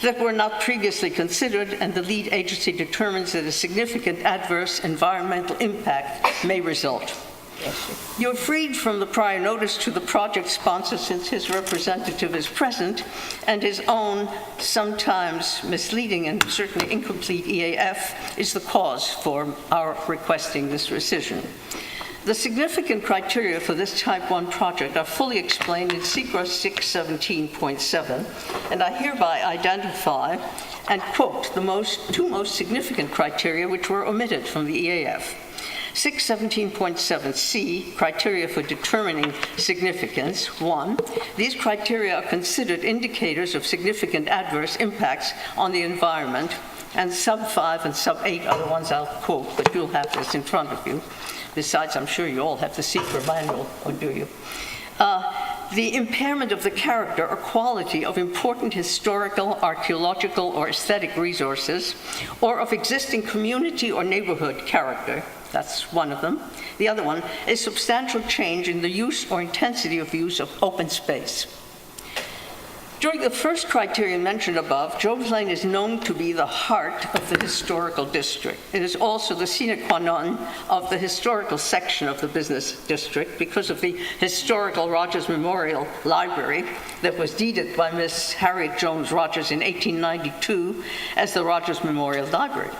that were not previously considered, and the lead agency determines that a significant adverse environmental impact may result. You're freed from the prior notice to the project sponsor since his representative is present and his own sometimes misleading and certainly incomplete EAF is the cause for our requesting this rescission. The significant criteria for this Type 1 project are fully explained in SECRA 617.7, and I hereby identify and quote the 2 most significant criteria which were omitted from the EAF. 617.7C, criteria for determining significance. 1, these criteria are considered indicators of significant adverse impacts on the environment, and sub 5 and sub 8 are the ones I'll quote, but you'll have this in front of you. Besides, I'm sure you all have the secret manual, or do you? The impairment of the character or quality of important historical, archaeological, or aesthetic resources, or of existing community or neighborhood character. That's one of them. The other one is substantial change in the use or intensity of use of open space. During the first criterion mentioned above, Jobs Lane is known to be the heart of the historical district. It is also the sine qua non of the historical section of the business district because of the historical Rogers Memorial Library that was deeded by Miss Harriet Jones Rogers in 1892 as the Rogers Memorial Library.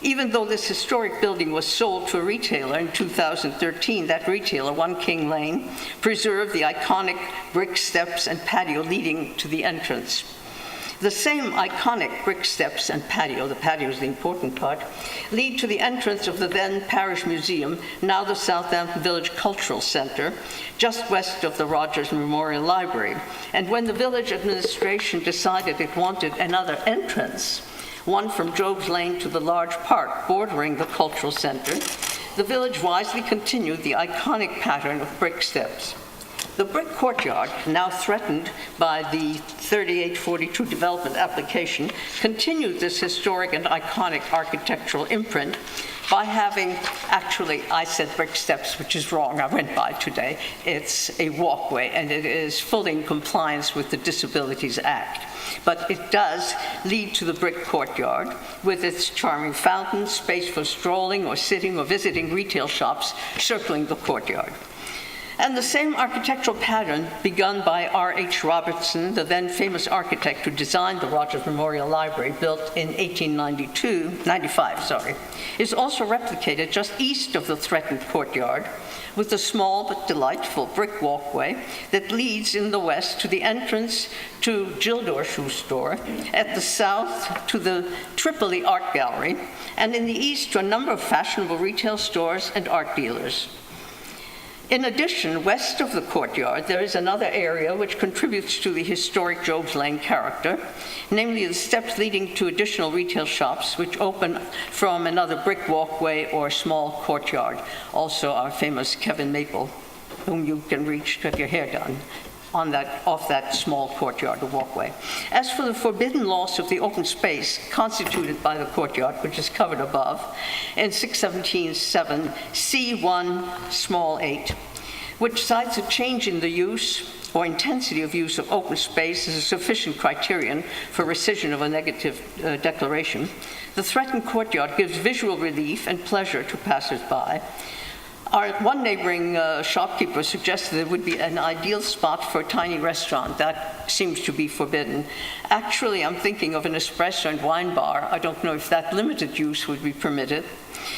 Even though this historic building was sold to a retailer in 2013, that retailer, One King Lane, preserved the iconic brick steps and patio leading to the entrance. The same iconic brick steps and patio, the patio is the important part, lead to the entrance of the then Parish Museum, now the Southampton Village Cultural Center, just west of the Rogers Memorial Library. And when the village administration decided it wanted another entrance, one from Jobs Lane to the large park bordering the cultural center, the village wisely continued the iconic pattern of brick steps. The brick courtyard, now threatened by the 3842 development application, continued this historic and iconic architectural imprint by having, actually, I said brick steps, which is wrong, I went by today. It's a walkway, and it is fully in compliance with the Disabilities Act. But it does lead to the brick courtyard with its charming fountain, space for strolling or sitting or visiting retail shops circling the courtyard. And the same architectural pattern begun by R.H. Robertson, the then famous architect who designed the Rogers Memorial Library, built in 1895, is also replicated just east of the threatened courtyard with a small but delightful brick walkway that leads in the west to the entrance to Gildor Shoe Store, at the south to the Tripoli Art Gallery, and in the east to a number of fashionable retail stores and art dealers. In addition, west of the courtyard, there is another area which contributes to the historic Jobs Lane character, namely the steps leading to additional retail shops which open from another brick walkway or small courtyard, also our famous Kevin Maple whom you can reach to have your hair done off that small courtyard or walkway. As for the forbidden loss of the open space constituted by the courtyard, which is covered above, in 617.7 C1 small 8, which cites a change in the use or intensity of use of open space as a sufficient criterion for rescission of a negative declaration, the threatened courtyard gives visual relief and pleasure to passers-by. One neighboring shopkeeper suggested it would be an ideal spot for a tiny restaurant. That seems to be forbidden. Actually, I'm thinking of an espresso and wine bar. I don't know if that limited use would be permitted.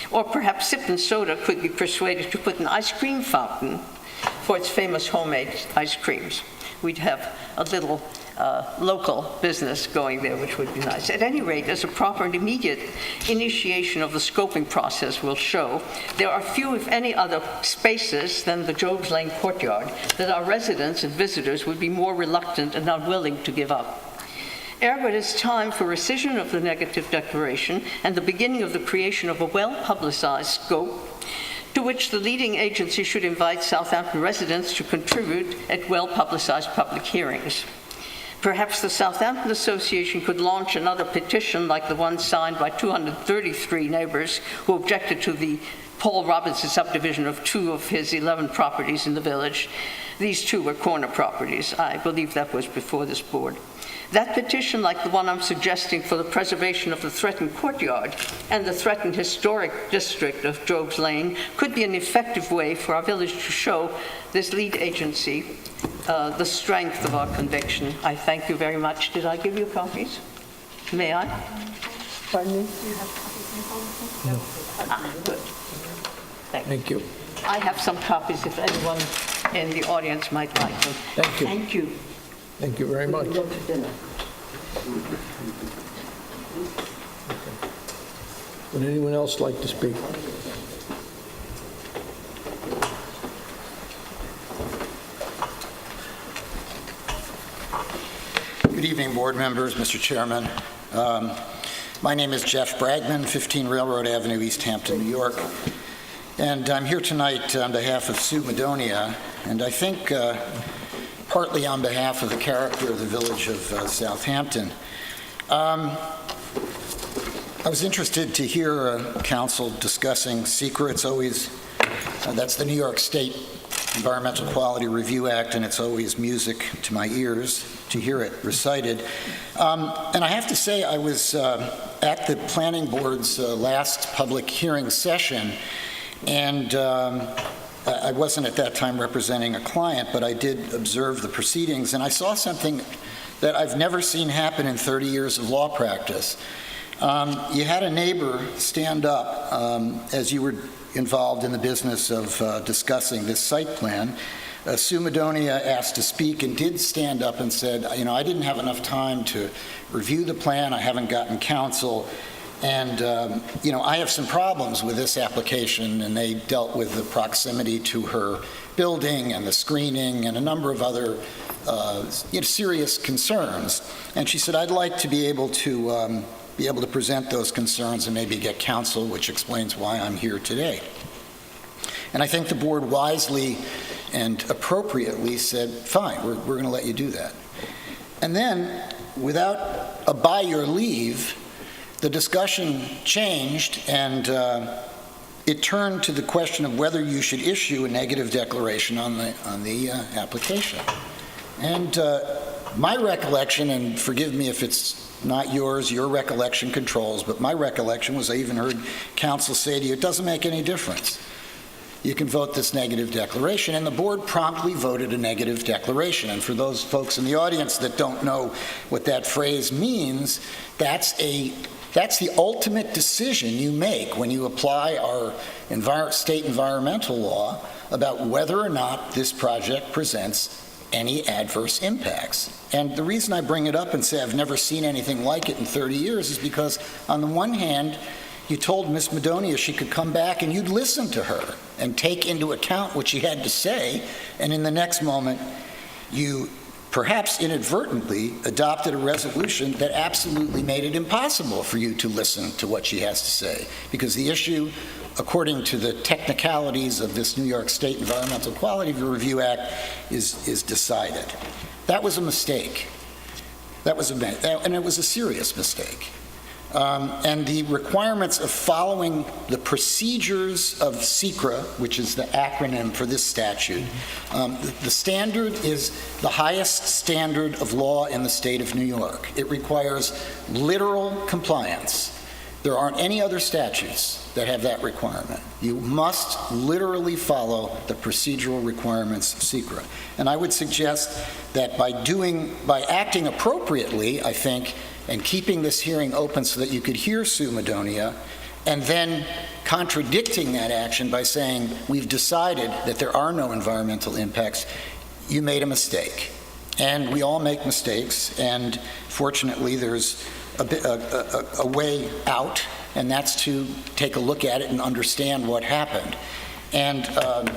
Or perhaps Sip and Soda could be persuaded to put an ice cream fountain for its famous homemade ice creams. We'd have a little local business going there, which would be nice. At any rate, as a proper and immediate initiation of the scoping process will show, there are few, if any, other spaces than the Jobs Lane courtyard that our residents and visitors would be more reluctant and unwilling to give up. Ergo, it is time for rescission of the negative declaration and the beginning of the creation of a well-publicized scope to which the leading agency should invite Southampton residents to contribute at well-publicized public hearings. Perhaps the Southampton Association could launch another petition like the one signed by 233 neighbors who objected to the Paul Robinson subdivision of 2 of his 11 properties in the village. These 2 were corner properties. I believe that was before this board. That petition, like the one I'm suggesting for the preservation of the threatened courtyard and the threatened historic district of Jobs Lane, could be an effective way for our village to show this lead agency the strength of our conviction. I thank you very much. Did I give you copies? May I? Pardon me? No. Good. Thank you. I have some copies if anyone in the audience might like them. Thank you. Thank you. Thank you very much. We can go to dinner. Would anyone else like to speak? Good evening, board members, Mr. Chairman. My name is Jeff Bragman, 15 Railroad Avenue, East Hampton, New York. And I'm here tonight on behalf of Sue Madonia, and I think partly on behalf of the character of the village of Southampton. I was interested to hear council discussing SECRA. It's always, that's the New York State Environmental Quality Review Act, and it's always music to my ears to hear it recited. And I have to say, I was at the planning board's last public hearing session, and I wasn't at that time representing a client, but I did observe the proceedings, and I saw something that I've never seen happen in 30 years of law practice. You had a neighbor stand up as you were involved in the business of discussing this site plan. Sue Madonia asked to speak and did stand up and said, I didn't have enough time to review the plan, I haven't gotten counsel, and I have some problems with this application, and they dealt with the proximity to her building and the screening and a number of other serious concerns. And she said, I'd like to be able to present those concerns and maybe get counsel, which explains why I'm here today. And I think the board wisely and appropriately said, fine, we're going to let you do that. And then, without a by your leave, the discussion changed, and it turned to the question of whether you should issue a negative declaration on the application. And my recollection, and forgive me if it's not yours, your recollection controls, but my recollection was I even heard counsel say to you, it doesn't make any difference. You can vote this negative declaration, and the board promptly voted a negative declaration. And for those folks in the audience that don't know what that phrase means, that's the ultimate decision you make when you apply our state environmental law about whether or not this project presents any adverse impacts. And the reason I bring it up and say I've never seen anything like it in 30 years is because, on the one hand, you told Ms. Madonia she could come back and you'd listen to her and take into account what she had to say, and in the next moment, you perhaps inadvertently adopted a resolution that absolutely made it impossible for you to listen to what she has to say, because the issue according to the technicalities of this New York State Environmental Quality Review Act, is decided. That was a mistake. And it was a serious mistake. And the requirements of following the procedures of SECRA, which is the acronym for this statute, the standard is the highest standard of law in the state of New York. It requires literal compliance. There aren't any other statutes that have that requirement. You must literally follow the procedural requirements of SECRA. And I would suggest that by acting appropriately, I think, and keeping this hearing open so that you could hear Sue Madonia, and then contradicting that action by saying, we've decided that there are no environmental impacts, you made a mistake. And we all make mistakes, and fortunately there's a way out, and that's to take a look at it and understand what happened. And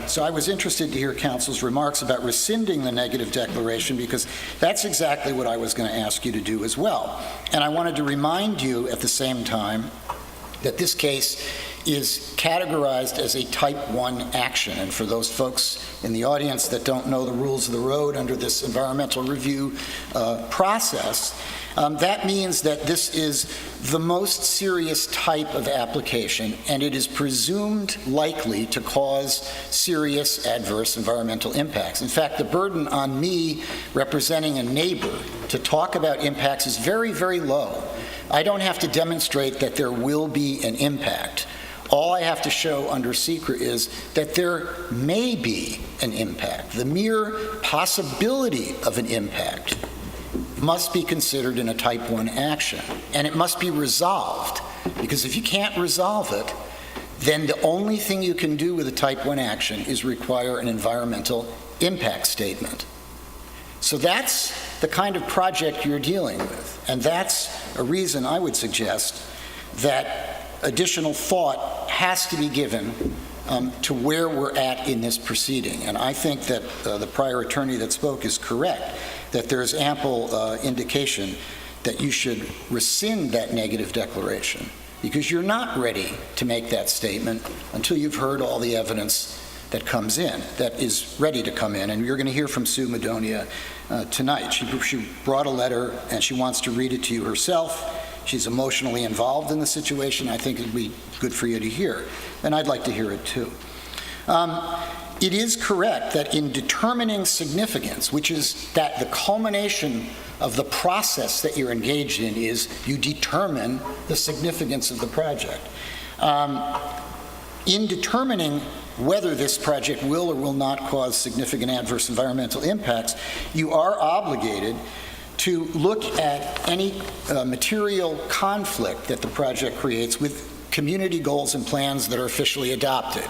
so I was interested to hear Council's remarks about rescinding the negative declaration, because that's exactly what I was going to ask you to do as well. And I wanted to remind you at the same time that this case is categorized as a Type 1 action. And for those folks in the audience that don't know the rules of the road under this environmental review process, that means that this is the most serious type of application, and it is presumed likely to cause serious adverse environmental impacts. In fact, the burden on me, representing a neighbor, to talk about impacts is very, very low. I don't have to demonstrate that there will be an impact. All I have to show under SECRA is that there may be an impact. The mere possibility of an impact must be considered in a Type 1 action, and it must be resolved, because if you can't resolve it, then the only thing you can do with a Type 1 action is require an environmental impact statement. So that's the kind of project you're dealing with, and that's a reason I would suggest that additional thought has to be given to where we're at in this proceeding. And I think that the prior attorney that spoke is correct, that there's ample indication that you should rescind that negative declaration, because you're not ready to make that statement until you've heard all the evidence that comes in, that is ready to come in. And you're going to hear from Sue Madonia tonight. She brought a letter, and she wants to read it to you herself. She's emotionally involved in the situation. I think it'd be good for you to hear, and I'd like to hear it too. It is correct that in determining significance, which is that the culmination of the process that you're engaged in is you determine the significance of the project. In determining whether this project will or will not cause significant adverse environmental impacts, you are obligated to look at any material conflict that the project creates with community goals and plans that are officially adopted.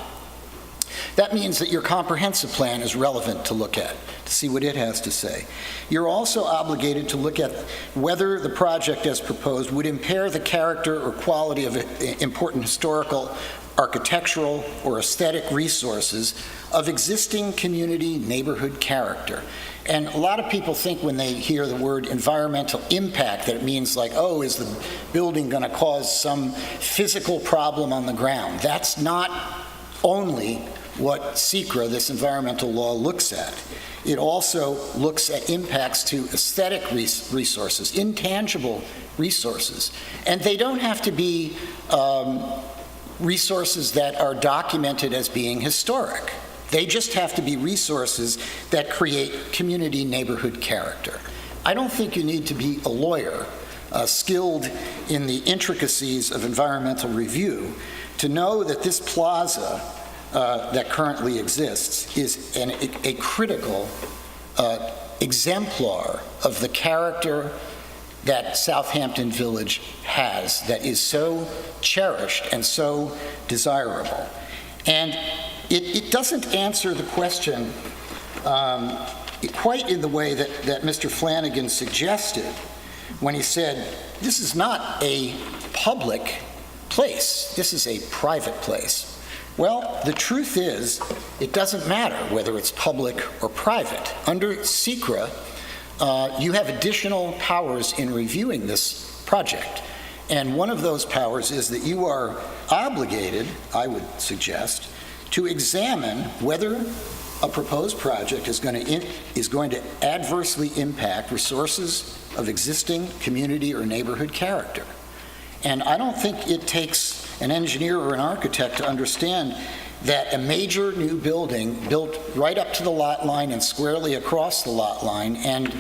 That means that your comprehensive plan is relevant to look at, to see what it has to say. You're also obligated to look at whether the project as proposed would impair the character or quality of important historical, architectural, or aesthetic resources of existing community neighborhood character. And a lot of people think when they hear the word environmental impact that it means like, oh, is the building going to cause some physical problem on the ground? That's not only what SECRA, this environmental law, looks at. It also looks at impacts to aesthetic resources, intangible resources. And they don't have to be resources that are documented as being historic. They just have to be resources that create community neighborhood character. I don't think you need to be a lawyer skilled in the intricacies of environmental review to know that this plaza that currently exists is a critical exemplar of the character that Southampton Village has, that is so cherished and so desirable. And it doesn't answer the question quite in the way that Mr. Flanagan suggested when he said, this is not a public place, this is a private place. Well, the truth is, it doesn't matter whether it's public or private. Under SECRA, you have additional powers in reviewing this project. And one of those powers is that you are obligated, I would suggest, to examine whether a proposed project is going to adversely impact resources of existing community or neighborhood character. And I don't think it takes an engineer or an architect to understand that a major new building built right up to the lot line and squarely across the lot line and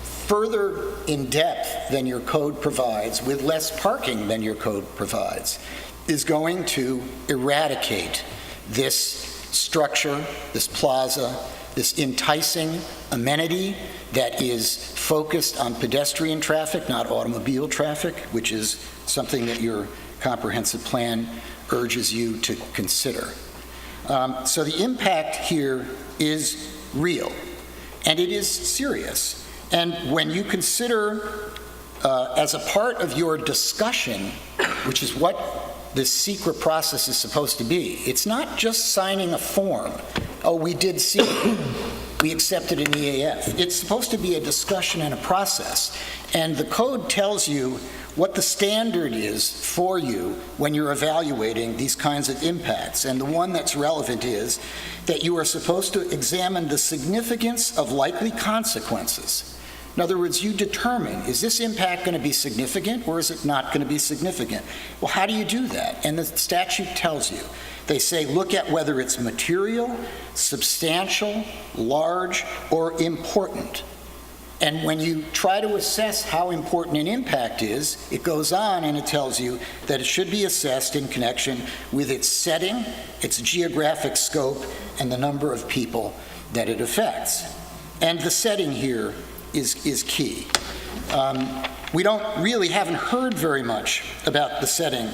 further in depth than your code provides, with less parking than your code provides, is going to eradicate this structure, this plaza, this enticing amenity that is focused on pedestrian traffic, not automobile traffic, which is something that your comprehensive plan urges you to consider. So the impact here is real, and it is serious. And when you consider, as a part of your discussion, which is what this secret process is supposed to be, it's not just signing a form. Oh, we did see, we accepted an EAF. It's supposed to be a discussion and a process. And the code tells you what the standard is for you when you're evaluating these kinds of impacts. And the one that's relevant is that you are supposed to examine the significance of likely consequences. In other words, you determine, is this impact going to be significant or is it not going to be significant? Well, how do you do that? And the statute tells you. They say, look at whether it's material, substantial, large, or important. And when you try to assess how important an impact is, it goes on and it tells you that it should be assessed in connection with its setting, its geographic scope, and the number of people that it affects. And the setting here is key. We haven't heard very much about the setting.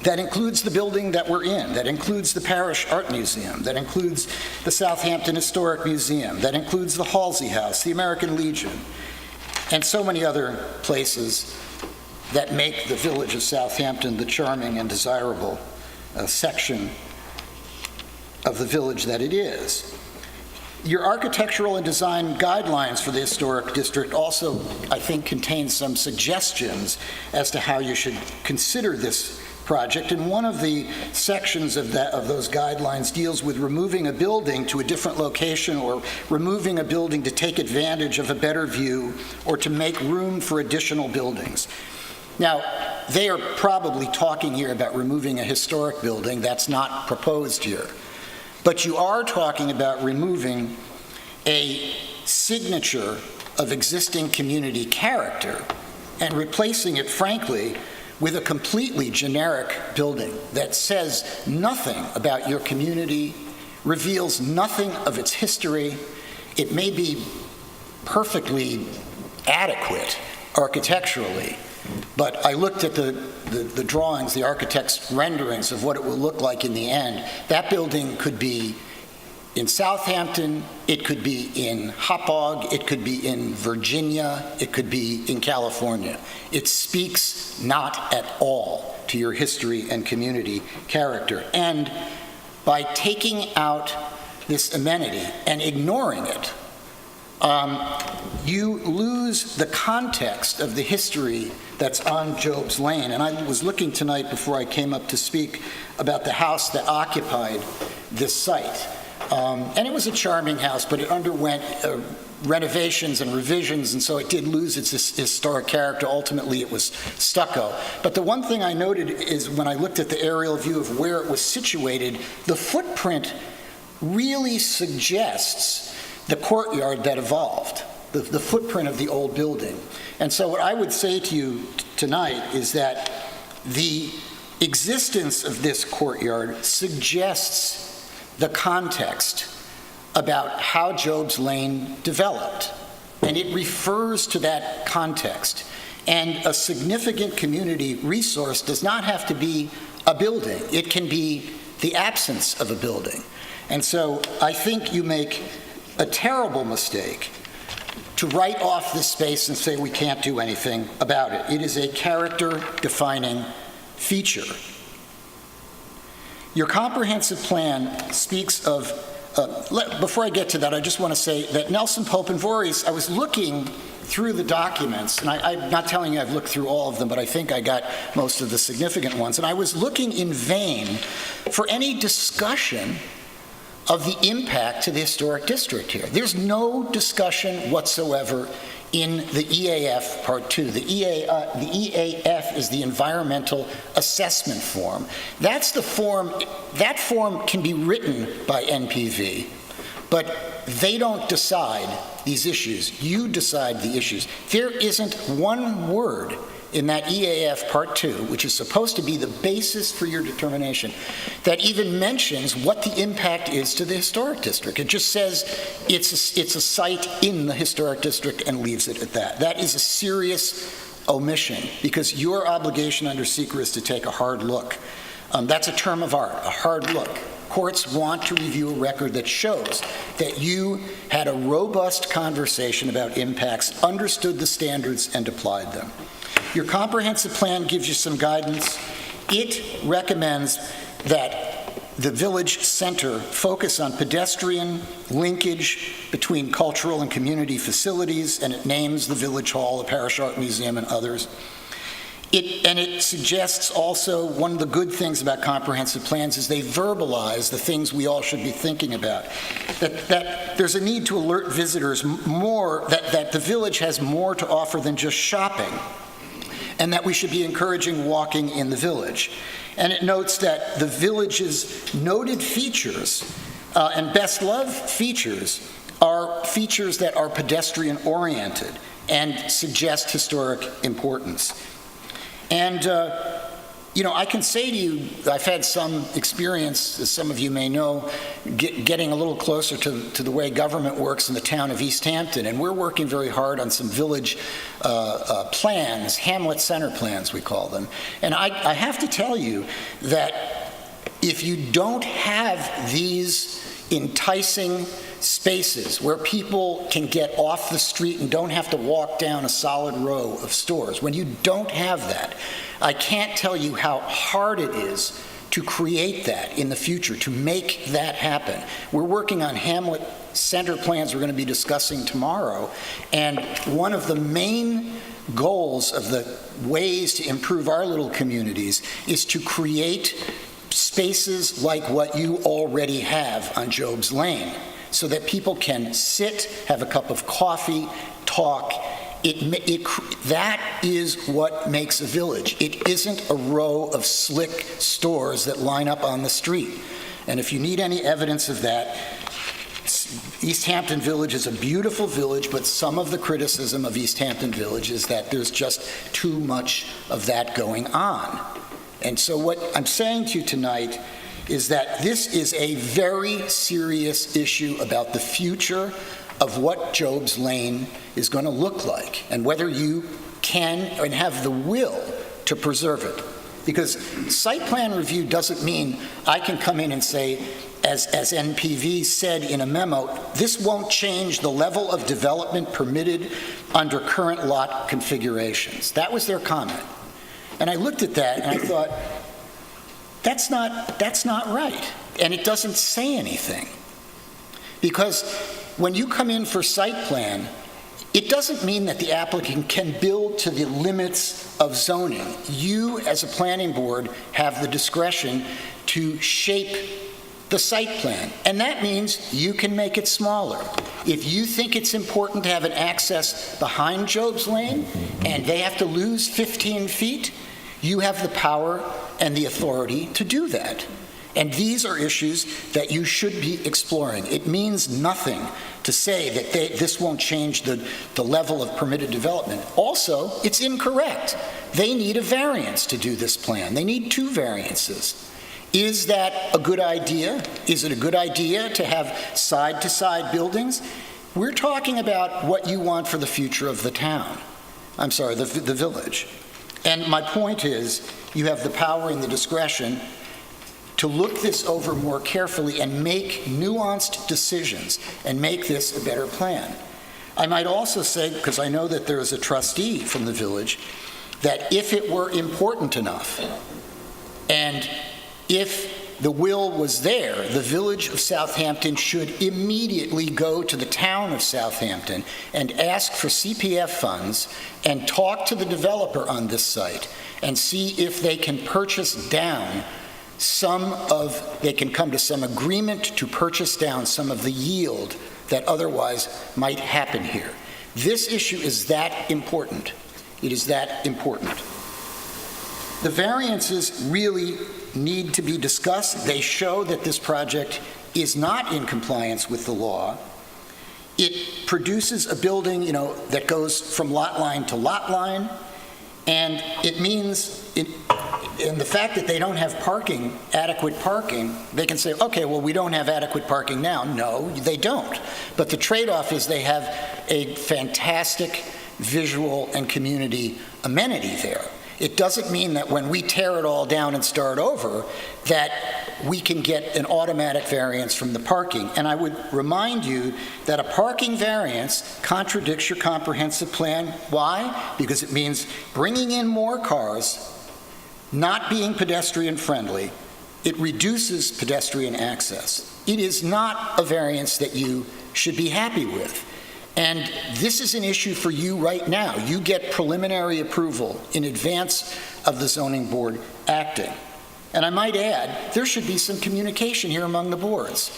That includes the building that we're in, that includes the Parish Art Museum, that includes the Southampton Historic Museum, that includes the Halsey House, the American Legion, and so many other places that make the village of Southampton the charming and desirable section of the village that it is. Your architectural and design guidelines for the historic district also, I think, contain some suggestions as to how you should consider this project. And one of the sections of those guidelines deals with removing a building to a different location or removing a building to take advantage of a better view or to make room for additional buildings. Now, they are probably talking here about removing a historic building. That's not proposed here. But you are talking about removing a signature of existing community character and replacing it, frankly, with a completely generic building that says nothing about your community, reveals nothing of its history. It may be perfectly adequate architecturally, but I looked at the drawings, the architect's renderings of what it will look like in the end. That building could be in Southampton, it could be in Hauppauge, it could be in Virginia, it could be in California. It speaks not at all to your history and community character. And by taking out this amenity and ignoring it, you lose the context of the history that's on Job's Lane. And I was looking tonight before I came up to speak about the house that occupied this site. And it was a charming house, but it underwent renovations and revisions, and so it did lose its historic character. Ultimately, it was stucco. But the one thing I noted is when I looked at the aerial view of where it was situated, the footprint really suggests the courtyard that evolved, the footprint of the old building. And so what I would say to you tonight is that the existence of this courtyard suggests the context about how Job's Lane developed, and it refers to that context. And a significant community resource does not have to be a building. It can be the absence of a building. And so I think you make a terrible mistake to write off this space and say we can't do anything about it. It is a character-defining feature. Your comprehensive plan speaks of, before I get to that, I just want to say that Nelson Pope and Voorhees, I was looking through the documents, and I'm not telling you I've looked through all of them, but I think I got most of the significant ones, and I was looking in vain for any discussion of the impact to the historic district here. There's no discussion whatsoever in the EAF Part 2. The EAF is the Environmental Assessment Form. That's the form, that form can be written by NPV, but they don't decide these issues. You decide the issues. There isn't one word in that EAF Part 2, which is supposed to be the basis for your determination, that even mentions what the impact is to the historic district. It just says it's a site in the historic district and leaves it at that. That is a serious omission, because your obligation under SEQR is to take a hard look. That's a term of art, a hard look. Courts want to review a record that shows that you had a robust conversation about impacts, understood the standards, and applied them. Your comprehensive plan gives you some guidance. It recommends that the village center focus on pedestrian linkage between cultural and community facilities, and it names the Village Hall, the Parish Art Museum, and others. It suggests also, one of the good things about comprehensive plans is they verbalize the things we all should be thinking about. That there's a need to alert visitors more, that the village has more to offer than just shopping, and that we should be encouraging walking in the village. And it notes that the village's noted features and best loved features are features that are pedestrian oriented and suggest historic importance. And, I can say to you, I've had some experience, as some of you may know, getting a little closer to the way government works in the town of East Hampton, and we're working very hard on some village plans, Hamlet Center plans, we call them. And I have to tell you that if you don't have these enticing spaces where people can get off the street and don't have to walk down a solid row of stores, when you don't have that, I can't tell you how hard it is to create that in the future, to make that happen. We're working on Hamlet Center plans we're going to be discussing tomorrow, and one of the main goals of the ways to improve our little communities is to create spaces like what you already have on Job's Lane, so that people can sit, have a cup of coffee, talk. That is what makes a village. It isn't a row of slick stores that line up on the street. And if you need any evidence of that, East Hampton Village is a beautiful village, but some of the criticism of East Hampton Village is that there's just too much of that going on. And so what I'm saying to you tonight is that this is a very serious issue about the future of what Job's Lane is going to look like, and whether you can and have the will to preserve it. Because site plan review doesn't mean I can come in and say, as NPV said in a memo, this won't change the level of development permitted under current lot configurations. That was their comment. And I looked at that and I thought, that's not right. And it doesn't say anything. Because when you come in for site plan, it doesn't mean that the applicant can build to the limits of zoning. You, as a planning board, have the discretion to shape the site plan. And that means you can make it smaller. If you think it's important to have an access behind Job's Lane and they have to lose 15 feet, you have the power and the authority to do that. And these are issues that you should be exploring. It means nothing to say that this won't change the level of permitted development. Also, it's incorrect. They need a variance to do this plan. They need 2 variances. Is that a good idea? Is it a good idea to have side-to-side buildings? We're talking about what you want for the future of the town. I'm sorry, the village. And my point is, you have the power and the discretion to look this over more carefully and make nuanced decisions and make this a better plan. I might also say, because I know that there is a trustee from the village, that if it were important enough, and if the will was there, the Village of Southampton should immediately go to the town of Southampton and ask for CPF funds and talk to the developer on this site and see if they can purchase down they can come to some agreement to purchase down some of the yield that otherwise might happen here. This issue is that important. It is that important. The variances really need to be discussed. They show that this project is not in compliance with the law. It produces a building, that goes from lot line to lot line, and it means, in the fact that they don't have adequate parking, they can say, okay, well, we don't have adequate parking now. No, they don't. But the trade-off is they have a fantastic visual and community amenity there. It doesn't mean that when we tear it all down and start over, that we can get an automatic variance from the parking. And I would remind you that a parking variance contradicts your comprehensive plan. Why? Because it means bringing in more cars, not being pedestrian friendly. It reduces pedestrian access. It is not a variance that you should be happy with. And this is an issue for you right now. You get preliminary approval in advance of the zoning board acting. And I might add, there should be some communication here among the boards.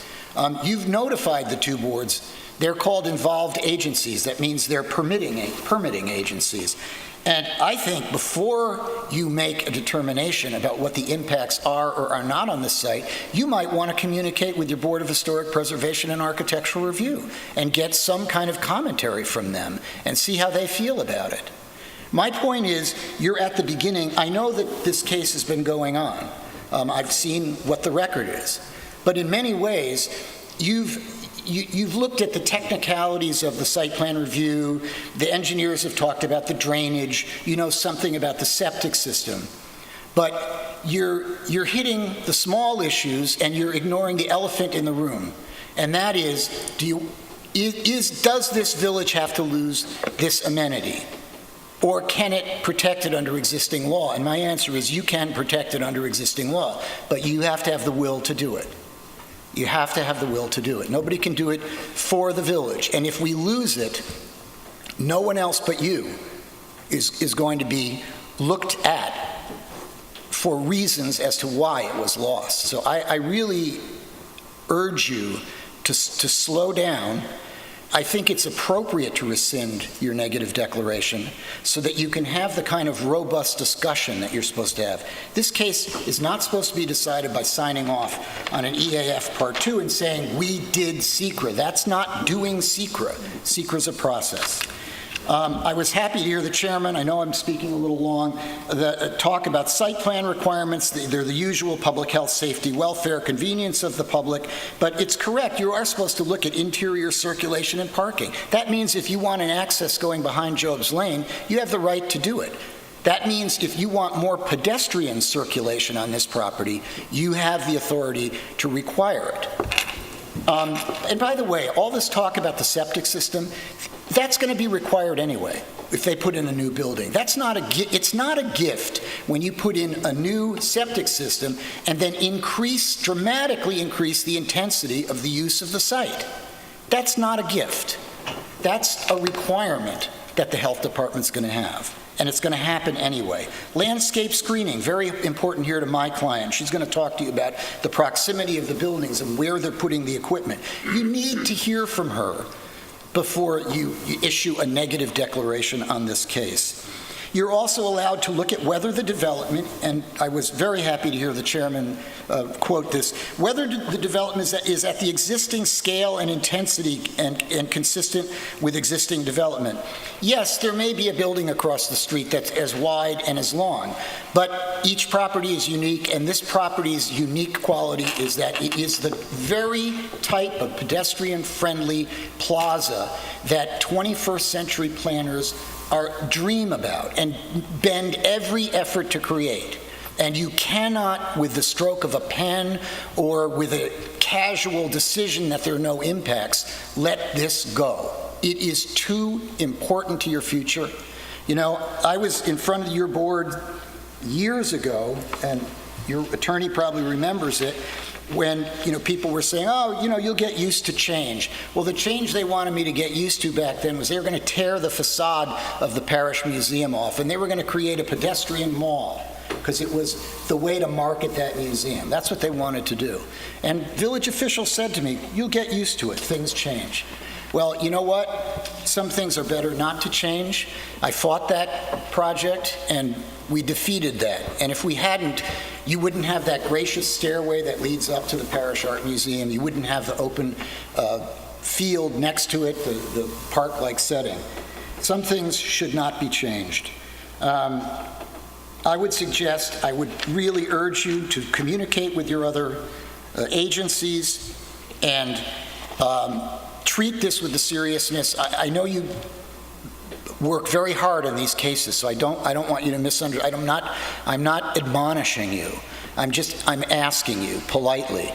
You've notified the two boards. They're called involved agencies. That means they're permitting agencies. And I think before you make a determination about what the impacts are or are not on the site, you might want to communicate with your Board of Historic Preservation and Architectural Review and get some kind of commentary from them and see how they feel about it. My point is, you're at the beginning. I know that this case has been going on. I've seen what the record is. But in many ways, you've looked at the technicalities of the site plan review. The engineers have talked about the drainage. You know something about the septic system. But you're hitting the small issues and you're ignoring the elephant in the room. And that is, does this village have to lose this amenity? Or can it protect it under existing law? And my answer is you can protect it under existing law, but you have to have the will to do it. You have to have the will to do it. Nobody can do it for the village. And if we lose it, no one else but you is going to be looked at for reasons as to why it was lost. So I really urge you to slow down. I think it's appropriate to rescind your negative declaration so that you can have the kind of robust discussion that you're supposed to have. This case is not supposed to be decided by signing off on an EAF Part 2 and saying, we did SECRA. That's not doing SECRA. SECRA's a process. I was happy to hear the chairman, I know I'm speaking a little long, talk about site plan requirements. They're the usual: public health, safety, welfare, convenience of the public. But it's correct, you are supposed to look at interior circulation and parking. That means if you want an access going behind Job's Lane, you have the right to do it. That means if you want more pedestrian circulation on this property, you have the authority to require it. And by the way, all this talk about the septic system, that's going to be required anyway if they put in a new building. It's not a gift when you put in a new septic system and then dramatically increase the intensity of the use of the site. That's not a gift. That's a requirement that the health department's going to have. And it's going to happen anyway. Landscape screening, very important here to my client. She's going to talk to you about the proximity of the buildings and where they're putting the equipment. You need to hear from her before you issue a negative declaration on this case. You're also allowed to look at whether the development, and I was very happy to hear the chairman quote this, whether the development is at the existing scale and intensity and consistent with existing development. Yes, there may be a building across the street that's as wide and as long, but each property is unique, and this property's unique quality is that it is the very type of pedestrian-friendly plaza that 21st century planners dream about and bend every effort to create. And you cannot, with the stroke of a pen or with a casual decision that there are no impacts, let this go. It is too important to your future. You know, I was in front of your board years ago, and your attorney probably remembers it, when, people were saying, oh, you'll get used to change. Well, the change they wanted me to get used to back then was they were going to tear the facade of the Parish Museum off, and they were going to create a pedestrian mall, because it was the way to market that museum. That's what they wanted to do. And village officials said to me, you'll get used to it, things change. Well, you know what? Some things are better not to change. I fought that project, and we defeated that. And if we hadn't, you wouldn't have that gracious stairway that leads up to the Parish Art Museum. You wouldn't have the open field next to it, the park-like setting. Some things should not be changed. I would really urge you to communicate with your other agencies and treat this with the seriousness. I know you work very hard in these cases, so I don't want you to misunderstand. I'm not admonishing you. I'm asking you politely.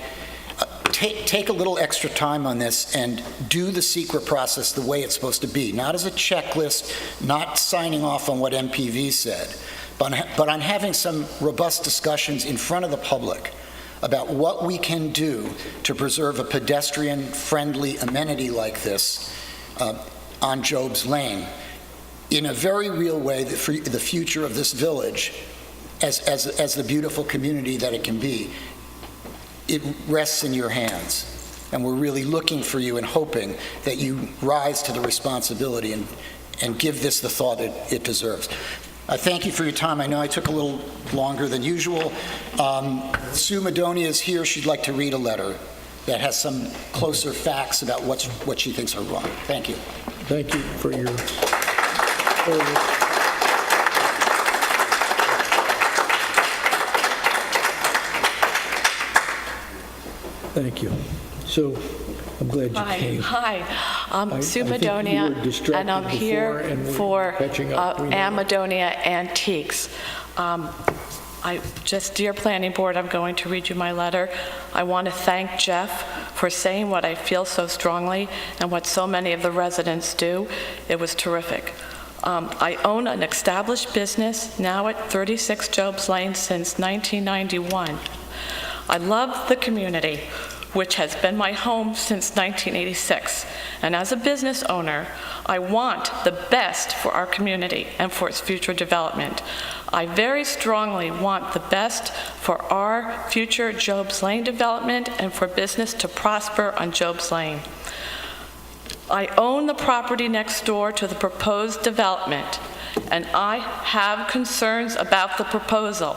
Take a little extra time on this and do the secret process the way it's supposed to be, not as a checklist, not signing off on what MPV said, but on having some robust discussions in front of the public about what we can do to preserve a pedestrian-friendly amenity like this on Job's Lane. In a very real way, the future of this village, as the beautiful community that it can be, it rests in your hands. And we're really looking for you and hoping that you rise to the responsibility and give this the thought it deserves. I thank you for your time. I know I took a little longer than usual. Sue Madonia is here. She'd like to read a letter that has some closer facts about what she thinks are wrong. Thank you. Thank you for your service. Thank you. So I'm glad you came. Hi, I'm Sue Madonia, and I'm here for Amadonia Antiques. Dear Planning Board, I'm going to read you my letter. I want to thank Jeff for saying what I feel so strongly and what so many of the residents do. It was terrific. I own an established business now at 36 Job's Lane since 1991. I love the community, which has been my home since 1986. And as a business owner, I want the best for our community and for its future development. I very strongly want the best for our future Job's Lane development and for business to prosper on Job's Lane. I own the property next door to the proposed development, and I have concerns about the proposal.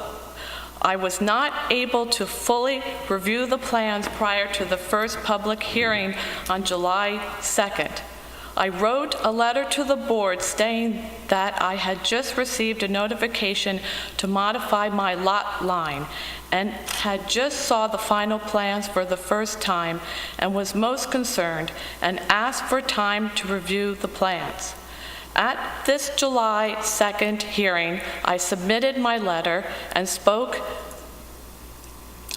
I was not able to fully review the plans prior to the first public hearing on July 2nd. I wrote a letter to the board stating that I had just received a notification to modify my lot line and had just saw the final plans for the first time and was most concerned and asked for time to review the plans. At this July 2nd hearing, I submitted my letter and spoke.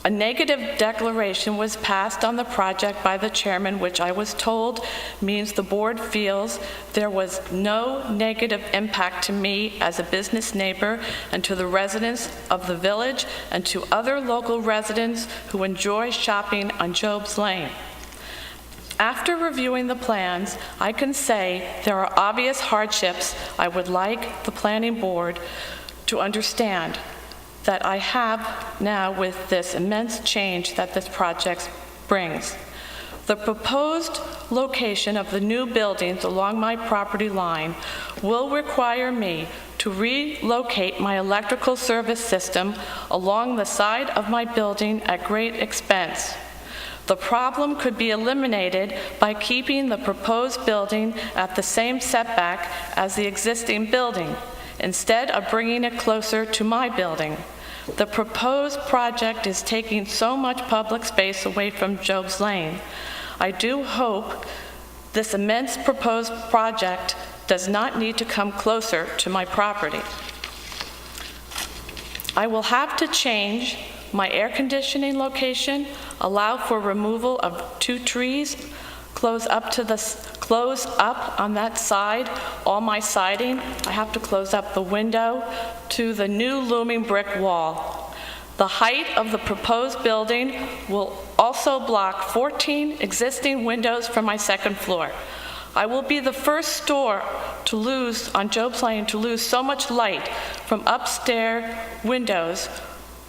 A negative declaration was passed on the project by the chairman, which I was told means the board feels there was no negative impact to me as a business neighbor and to the residents of the village and to other local residents who enjoy shopping on Job's Lane. After reviewing the plans, I can say there are obvious hardships I would like the planning board to understand that I have now with this immense change that this project brings. The proposed location of the new buildings along my property line will require me to relocate my electrical service system along the side of my building at great expense. The problem could be eliminated by keeping the proposed building at the same setback as the existing building, instead of bringing it closer to my building. The proposed project is taking so much public space away from Job's Lane. I do hope this immense proposed project does not need to come closer to my property. I will have to change my air conditioning location, allow for removal of 2 trees, close up on that side all my siding. I have to close up the window to the new looming brick wall. The height of the proposed building will also block 14 existing windows from my second floor. I will be the first store to lose, on Job's Lane, to lose so much light from upstairs windows.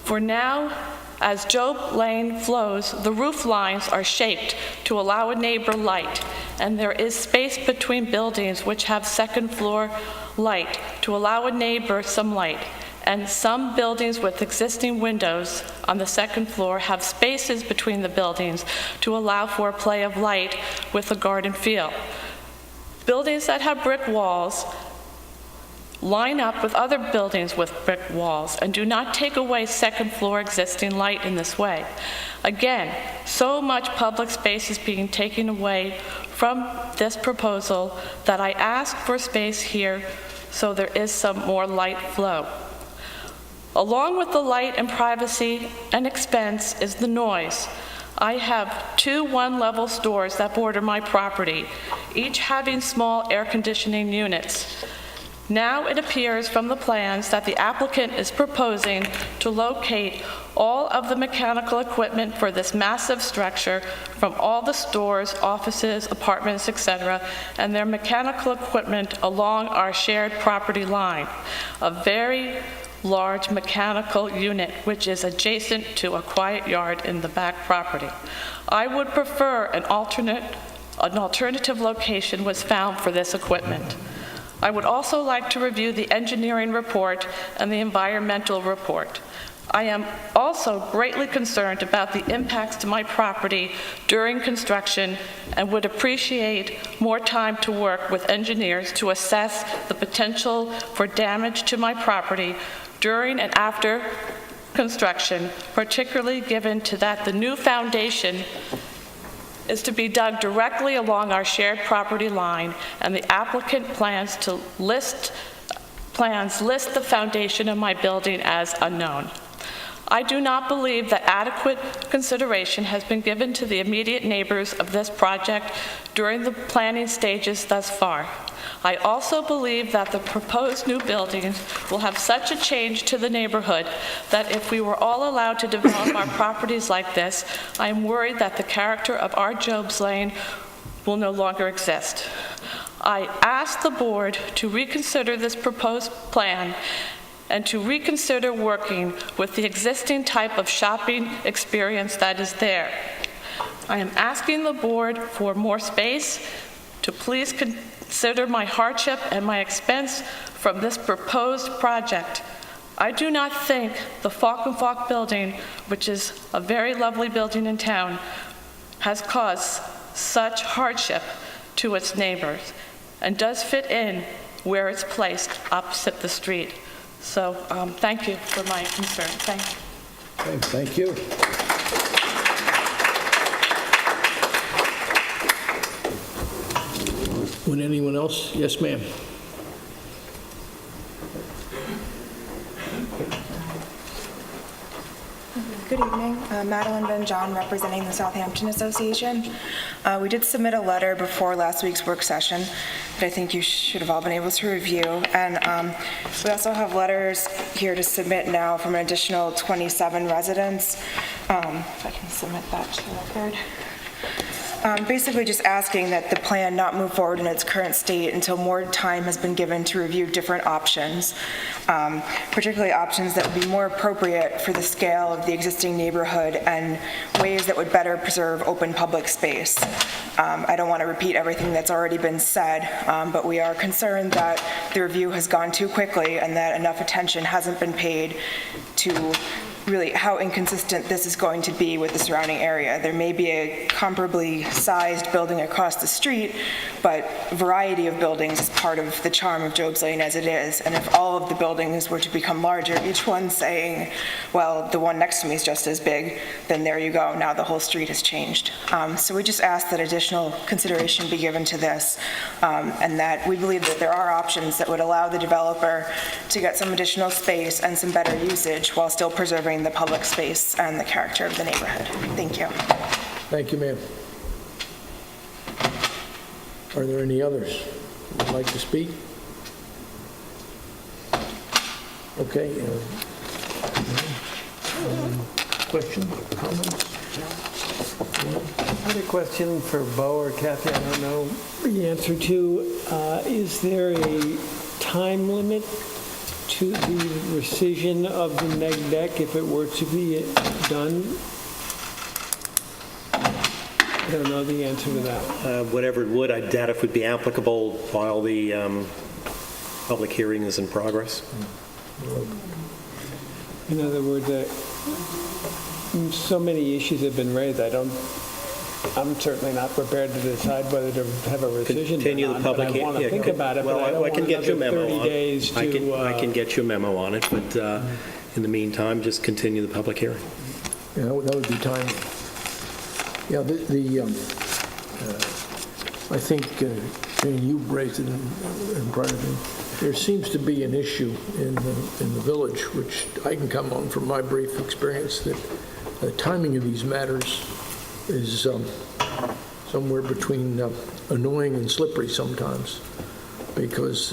For now, as Job Lane flows, the roof lines are shaped to allow a neighbor light, and there is space between buildings which have second floor light to allow a neighbor some light. And some buildings with existing windows on the second floor have spaces between the buildings to allow for a play of light with a garden feel. Buildings that have brick walls line up with other buildings with brick walls and do not take away second floor existing light in this way. Again, so much public space is being taken away from this proposal that I ask for space here so there is some more light flow. Along with the light and privacy and expense is the noise. I have 2 one-level stores that border my property, each having small air conditioning units. Now it appears from the plans that the applicant is proposing to locate all of the mechanical equipment for this massive structure from all the stores, offices, apartments, etc., and their mechanical equipment along our shared property line. A very large mechanical unit which is adjacent to a quiet yard in the back property. I would prefer an alternative location was found for this equipment. I would also like to review the engineering report and the environmental report. I am also greatly concerned about the impacts to my property during construction and would appreciate more time to work with engineers to assess the potential for damage to my property during and after construction, particularly given to that the new foundation is to be dug directly along our shared property line, and the applicant plans list the foundation of my building as unknown. I do not believe that adequate consideration has been given to the immediate neighbors of this project during the planning stages thus far. I also believe that the proposed new buildings will have such a change to the neighborhood that if we were all allowed to develop our properties like this, I am worried that the character of our Job's Lane will no longer exist. I ask the board to reconsider this proposed plan and to reconsider working with the existing type of shopping experience that is there. I am asking the board for more space, to please consider my hardship and my expense from this proposed project. I do not think the Falk and Falk building, which is a very lovely building in town, has caused such hardship to its neighbors and does fit in where it's placed opposite the street. So thank you for my concern. Thank you. Okay, thank you. Would anyone else? Yes, ma'am. Good evening. Madeline Van John, representing the Southampton Association. We did submit a letter before last week's work session that I think you should have all been able to review. And we also have letters here to submit now from an additional 27 residents. If I can submit that to the record. Basically just asking that the plan not move forward in its current state until more time has been given to review different options, particularly options that would be more appropriate for the scale of the existing neighborhood and ways that would better preserve open public space. I don't want to repeat everything that's already been said, but we are concerned that the review has gone too quickly and that enough attention hasn't been paid to really how inconsistent this is going to be with the surrounding area. There may be a comparably sized building across the street, but variety of buildings is part of the charm of Job's Lane as it is. And if all of the buildings were to become larger, each one saying, well, the one next to me is just as big, then there you go, now the whole street has changed. So we just ask that additional consideration be given to this, and that we believe that there are options that would allow the developer to get some additional space and some better usage while still preserving the public space and the character of the neighborhood. Thank you. Thank you, ma'am. Are there any others who would like to speak? Okay. Questions, comments? I had a question for Bo or Kathy, I don't know the answer to. Is there a time limit to the rescission of the neg deck if it were to be done? I don't know the answer to that. Whatever it would, I doubt if it would be applicable while the public hearing is in progress. In other words, so many issues have been raised, I'm certainly not prepared to decide whether to have a rescission Continue or the not, public but I want to think about it, but I don't I can want get you a another memo 30 on days I to... can get you a memo on it, but in the meantime, just continue the public hearing. Yeah, that would be timely. Yeah, I think, Jane, you raised it in prior to me. There seems to be an issue in the village, which I can come on from my brief experience, that the timing of these matters is somewhere between annoying and slippery sometimes, because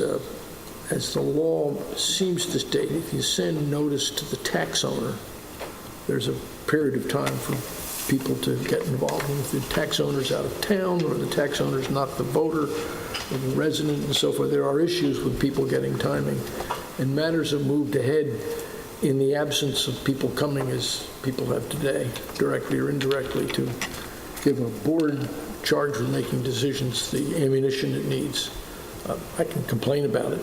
as the law seems to state, if you send notice to the tax owner, there's a period of time for people to get involved. And if the tax owner's out of town, or the tax owner's not the voter, or the resident, and so forth, there are issues with people getting timing. And matters have moved ahead in the absence of people coming, as people have today, directly or indirectly, to give a board charged with making decisions the ammunition it needs. I can complain about it,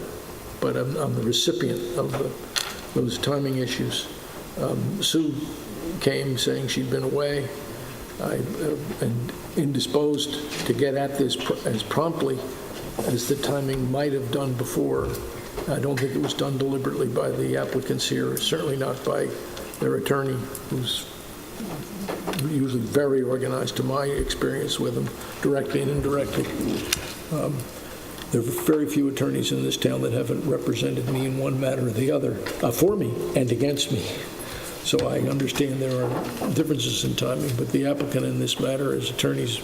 but I'm the recipient of those timing issues. Sue came saying she'd been away and indisposed to get at this as promptly as the timing might have done before. I don't think it was done deliberately by the applicants here, certainly not by their attorney, who's usually very organized to my experience with them, directly and indirectly. There are very few attorneys in this town that haven't represented me in one matter or the other, for me and against me. So I understand there are differences in timing, but the applicant in this matter, as attorney's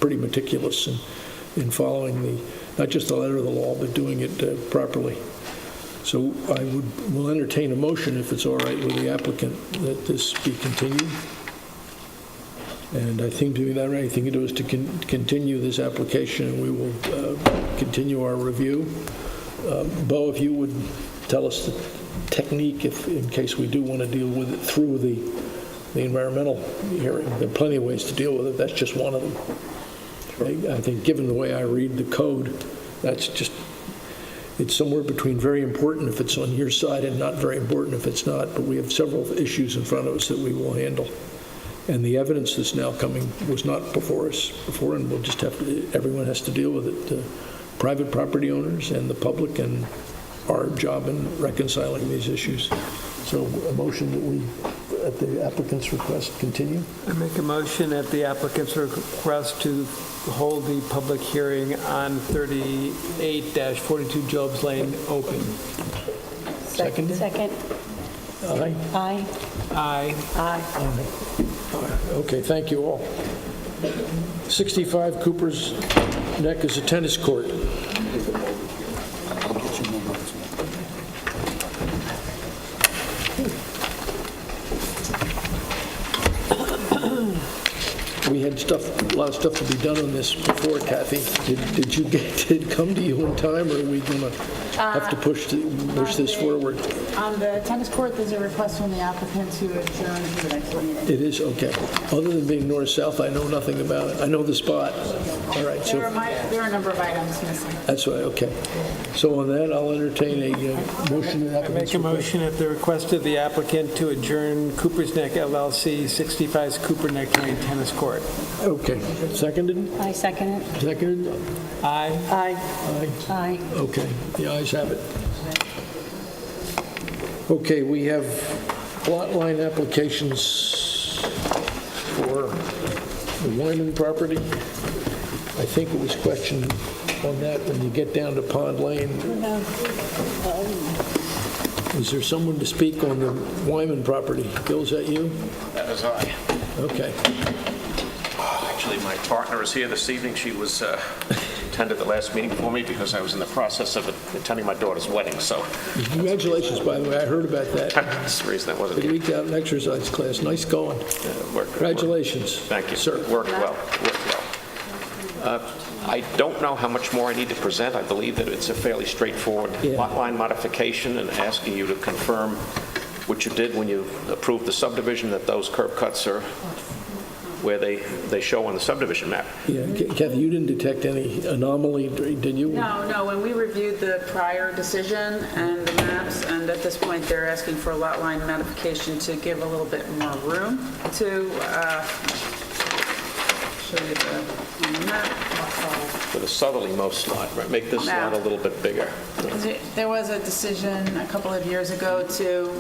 pretty meticulous in following not just the letter of the law, but doing it properly. So I will entertain a motion, if it's all right with the applicant, that this be continued. And I think to be that right, I think it was to continue this application, and we will continue our review. Bo, if you would tell us the technique, if in case we do want to deal with it through the environmental hearing. There are plenty of ways to deal with it. That's just one of them. Sure. I think given the way I read the code, it's somewhere between very important if it's on your side and not very important if it's not, but we have several issues in front of us that we will handle. And the evidence that's now coming was not before us before, and we'll just everyone has to deal with it. Private property owners and the public, and our job in reconciling these issues. So a motion that we, at the applicant's request, continue? I make a motion at the applicant's request to hold the public hearing on 38-42 Jobs Lane open. Second? Second. Aye? Aye. Aye. Aye. Okay, thank you all. 65 Cooper's Neck is a tennis court. We had a lot of stuff to be done on this before, Kathy. Did it come to you in time, or are we going to have to push this forward? On the tennis court, there's a request from the applicant to adjourn to the next meeting. It is, okay. Other than being north-south, I know nothing about it. I know the spot. All right, so... There are a number of items missing. That's right, okay. So on that, I'll entertain a motion. I make a motion at the request of the applicant to adjourn Cooper's Neck LLC, 65 Cooper Neck Lane Tennis Court. Okay. Seconded? I second it. Seconded? Aye. Aye. Aye. Aye. Okay, the ayes have it. Okay, we have lot line applications for the Wyman property. I think it was questioned on that when you get down to Pond Lane. Is there someone to speak on the Wyman property? Bill, is that you? That is I. Okay. Actually, my partner is here this evening. She was attended the last meeting for me because I was in the process of attending my daughter's wedding, so Congratulations, by the way, I heard about that. that's the reason I wasn't They here. leaked out an exercise class, nice going. Congratulations. Thank you. Sir. Worked well. I don't know how much more I need to present. I believe that it's a fairly straightforward lot line modification and asking you to confirm what you did when you approved the subdivision, that those curb cuts are where they show on the subdivision map. Yeah, Kathy, you didn't detect any anomaly, did you? No, when we reviewed the prior decision and the maps, and at this point, they're asking for a lot line modification to give a little bit more room to show you on the map. For the southerlymost lot, right? Make this lot a little bit bigger. There was a decision a couple of years ago to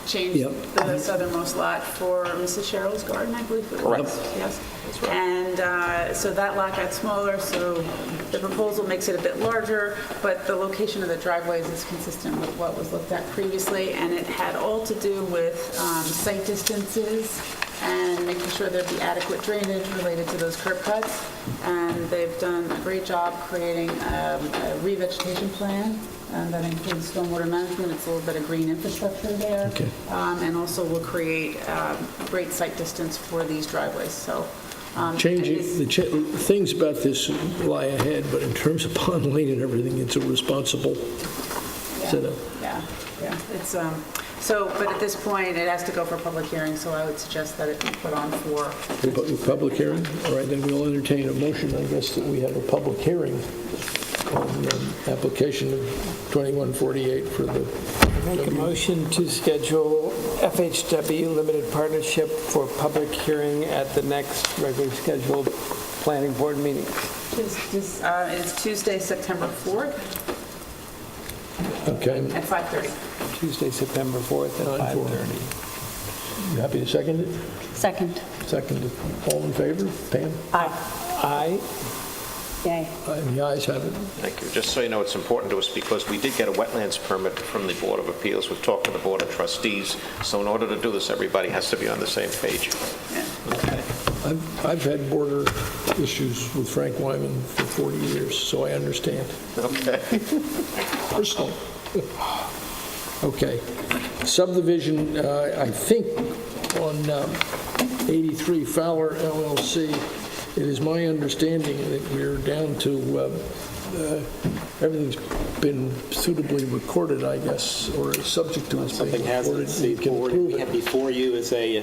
change the southernmost lot for Mrs. Cheryl's garden, I believe it was. Correct. Yes. And so that lot got smaller, so the proposal makes it a bit larger, but the location of the driveways is consistent with what was looked at previously, and it had all to do with site distances and making sure there'd be adequate drainage related to those curb cuts. And they've done a great job creating a revegetation plan that includes stormwater management. It's a little bit of green infrastructure there. Okay. And also will create great site distance for these driveways, so. Changing, things about this lie ahead, but in terms of Pond Lane and everything, it's a responsible setup. Yeah. It's, but at this point, it has to go for public hearing, so I would suggest that it be put on for. Public hearing? All right, then we'll entertain a motion, I guess, that we have a public hearing on the application of 2148 for the... Make a motion to schedule FHW Limited Partnership for public hearing at the next regularly scheduled planning board meeting. It's Tuesday, September 4th Okay. at 5:30. Tuesday, September 4th at 5:30. You happy to second it? Second. Seconded. All in favor? Pam? Aye. Yay. And the ayes have it. Thank you. Just so you know, it's important to us because we did get a wetlands permit from the Board of Appeals. We've talked to the Board of Trustees. So in order to do this, everybody has to be on the same page. Okay. I've had border issues with Frank Wyman for 40 years, so I understand. Okay. Personally. Okay. Subdivision, I think on 83 Fowler LLC, it is my understanding that we're down to, everything's been suitably recorded, I guess, or is subject to its being Something recorded. hasn't. The board we have before you is a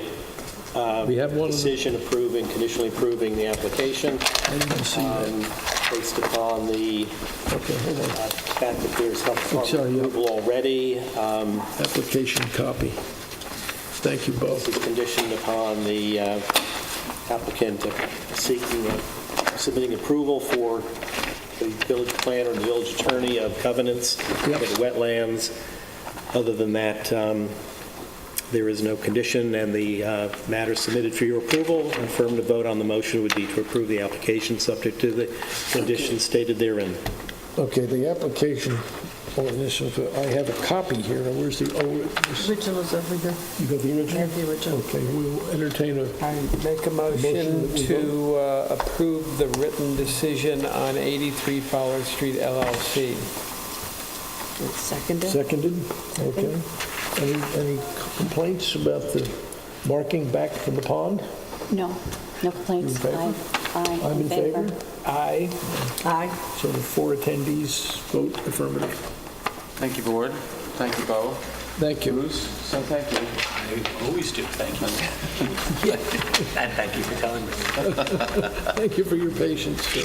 we have one decision conditionally approving the application. I didn't see that. Based upon the fact that there's health department approval already. Application copy. Thank you both. This is conditioned upon the applicant submitting approval for the village planner and the village attorney of covenants for the wetlands. Other than that, there is no condition, and the matter submitted for your approval. An affirmative vote on the motion would be to approve the application subject to the conditions stated therein. Okay, the application, I have a copy here. Now, where's the Original is over here. You got the original? I have the original. Okay, we'll entertain I make a motion to approve the written decision on 83 Fowler Street LLC. Seconded. Seconded? Okay. Any complaints about the marking back from the pond? No complaints. You in favor? Aye. I'm in favor. Aye. Aye. So the 4 attendees vote affirmative. Thank you, Board. Thank you, Bo. Thank you. Bruce, so thank you. I always do, thank you. And thank you for telling me. Thank you for your patience, sir.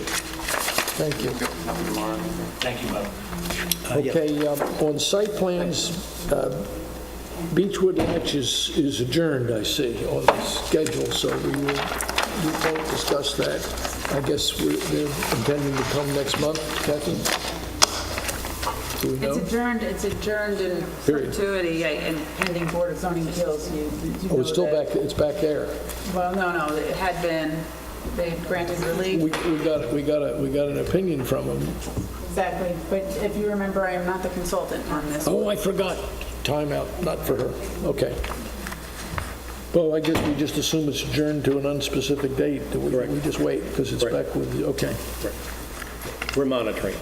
Thank you. Thank you, Bob. Okay, on site plans, Beechwood Latch is adjourned, I see, on the schedule, so we won't discuss that. I guess they're intending to come next month, Kathy? Do we know? It's adjourned in perpetuity and pending Board of Zoning Appeals. Oh, it's still back, it's back there. Well, no, it had been, they granted relief. We got an opinion from them. Exactly, but if you remember, I am not the consultant on this. Oh, I forgot. Time out, not for her. Okay. Well, I guess we just assume it's adjourned to an unspecific date. We just wait because it's back with, okay. We're monitoring.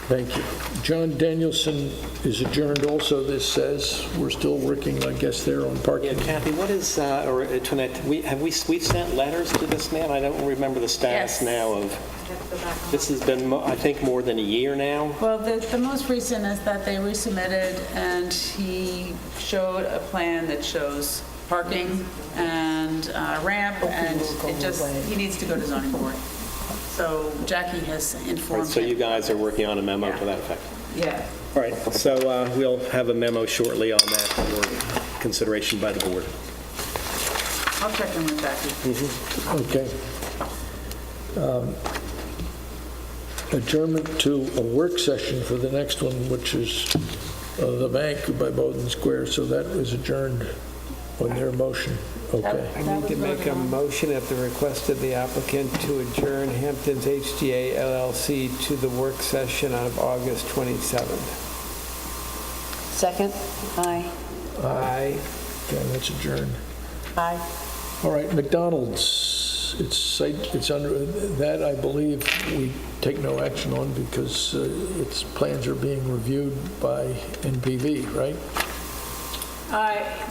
Thank you. John Danielson is adjourned also, this says. We're still working, I guess, there on parking. Yeah, Kathy, what is, or Antoinette, we've sent letters to this man? I don't remember the status now of, this has been, I think, more than a year now. Well, the most recent is that they resubmitted, and he showed a plan that shows parking and ramp, and it just, he needs to go to zoning board. So Jackie has informed So him. you guys are working on a memo to that effect? Yeah. All right, so we'll have a memo shortly on that for consideration by the board. I'll check in with Jackie. Okay. Adjournment to a work session for the next one, which is the bank by Bowden Square, so that was adjourned on their motion. Okay. I need to make a motion at the request of the applicant to adjourn Hampton's HGA LLC to the work session on August 27th. Second? Aye. Aye. Okay, that's adjourned. Aye. All right, McDonald's, it's under, that I believe we take no action on because its plans are being reviewed by NPV, right?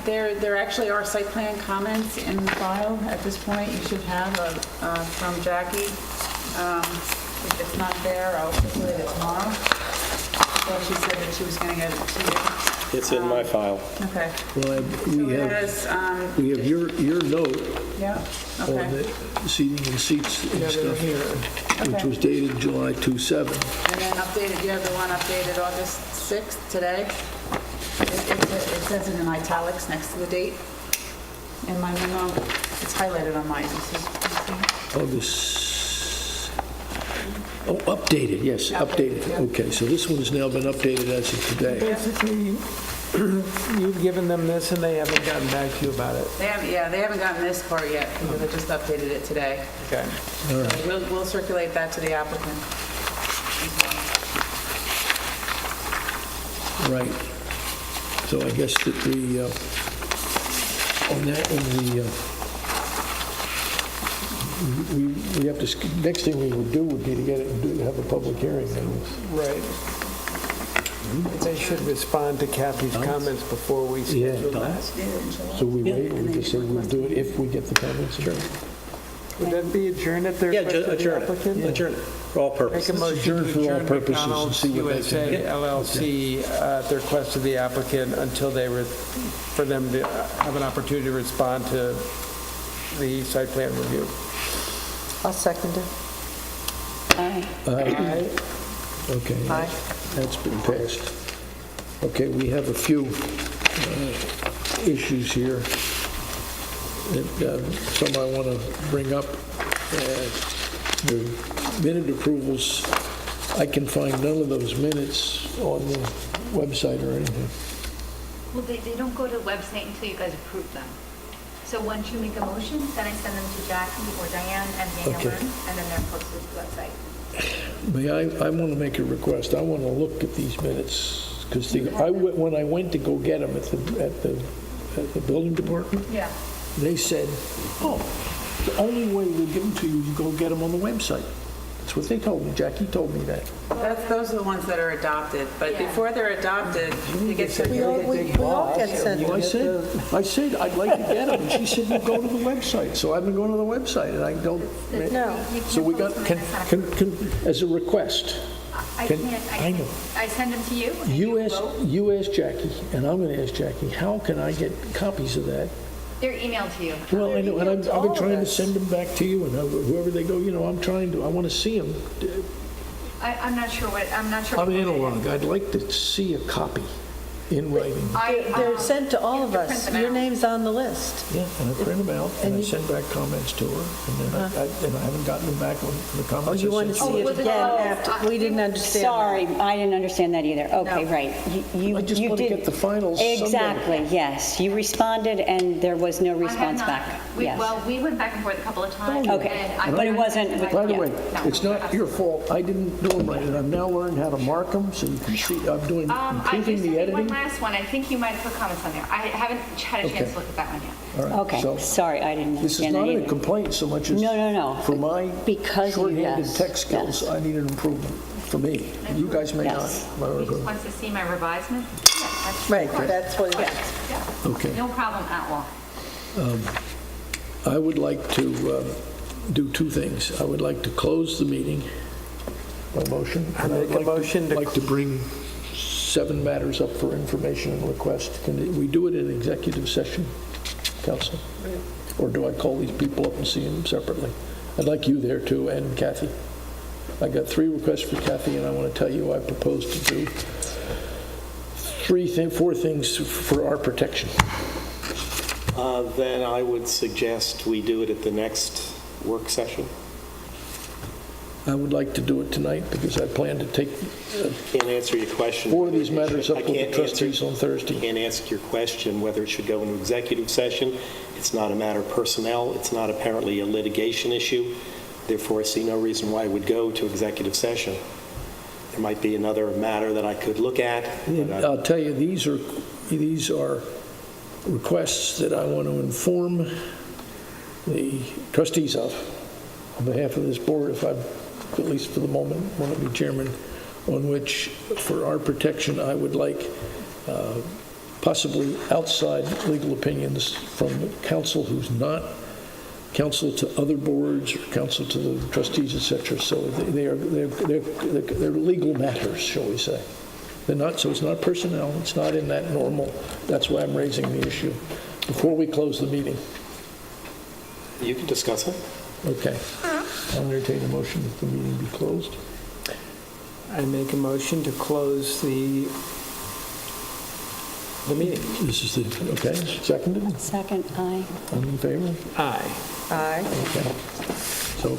There actually are site plan comments in the file at this point. You should have from Jackie. If it's not there, I'll circulate it tomorrow. So she said that she was going to get it to you. It's in my file. Okay. Well, we have your note Yeah, on okay. the seating and seats and stuff, which Okay. was dated July 27. And then updated, you have the one updated August 6th, today? It says it in italics next to the date. In my memo, it's highlighted on mine. You see? August, oh, updated, yes, updated. yeah. Okay, so this one has now been updated as of today. Basically, you've given them this and they haven't gotten back to you about it. They haven't gotten this part yet, because I just updated it today. Okay. All right. So we'll circulate that to the applicant. Right. So I guess that we, on that one, we have to, next thing we would do would be to get it, have a public hearing on this. Right. They should respond to Kathy's comments before we schedule that. So we wait, we just say we'll do it if we get the comments. Sure. Would that be adjourned at the request of the adjourn applicant? it. Adjourn it for all purposes. Make a motion Adjourn to for all adjourn purposes and McDonald's see what they can USA do. LLC at the request of the applicant until for them to have an opportunity to respond to the site plan review. I'll second it. Aye. Aye. Okay. Aye. That's been passed. Okay, we have a few issues here that some I want to bring up. The minute approvals, I can find none of those minutes on the website or anything. Well, they don't go to the website until you guys approve them. So once you make a motion, then I send them to Jackie or Diane and Daniel Okay. Byrne, and then they're posted to the website. May I want to make a request. I want to look at these minutes because when I went to go get them at the building department, Yeah. they said, oh, the only way we give them to you is you go get them on the website. That's what they told me. Jackie told me that. Those are the ones that are adopted, but before they're adopted, you get to... We all get sent. Well, I said I'd like to get them, and she said, well, go to the website. So I've been going to the website, and I don't... No. So we got, can as a request, I Can- can't, I know. I send them to you, and you you vote. ask Jackie, and I'm going to ask Jackie, how can I get copies of that? They're emailed to you. Well, I know, and I've been trying to send them back to you, and whoever they go, I want to see them. I'm not sure what, I'm not sure. I'm analog. I'd like to see a copy in writing. They're sent to all of print us. them Your out. name's on the list. Yeah, and I print them out, and I send back comments to her, and then I haven't gotten them back on the comments. Oh, you I want to sent see her. it again after, we didn't understand that. Sorry, I didn't understand that either. Okay, No. right. You I just you want to did get the finals someday. Exactly, yes. You responded, and there was no I have response not. back. Yes. Well, we went back and forth a couple of times. Okay, and I- but it wasn't... By the yeah. way, it's not your fault. I didn't do them right, and I've now learned how to mark them, so you can see, I'm doing, I improving used the to do one editing. last one, I think you might have put comments on there. I haven't had a chance Okay. to look at that one yet. All right, Okay, so sorry, I didn't This is understand that not a either. complaint so much as. No. For my Because you- shorthanded yes, tech skills, I need an improvement, for me. You guys may not. Yes. He just wants to see my revisement? Yeah, that's. Right, that's what it is. Yeah. Okay. No problem at all. I would like to do two things. I would like to close the meeting by motion. I make a motion to- I'd like to bring 7 matters up for information and request. Can we do it in executive session, Council? Or do I call these people up and see them separately? I'd like you there too, and Kathy. I got 3 requests for Kathy, and I want to tell you I propose to do 4 things for our protection. Then I would suggest we do it at the next work session. I would like to do it tonight because I plan to take Can't answer your question. 4 of these matters up I with the can't answer- trustees on Thursday. Can't ask your question whether it should go into executive session. It's not a matter of personnel. It's not apparently a litigation issue. Therefore, I see no reason why it would go to executive session. There might be another matter that I could look at. but I'll tell you, these are requests that I want to inform the trustees of on behalf of this board, if I, at least for the moment, want to be chairman, on which, for our protection, I would like possibly outside legal opinions from counsel who's not counsel to other boards or counsel to the trustees, et cetera. So they're legal matters, shall we say. They're not, so it's not personnel, it's not in that normal, that's why I'm raising the issue. Before we close the meeting. You can discuss it. Okay. I'll entertain a motion that the meeting be closed. I make a motion to close the meeting. This is the, okay, seconded? Second, aye. All in favor? Aye. Okay. So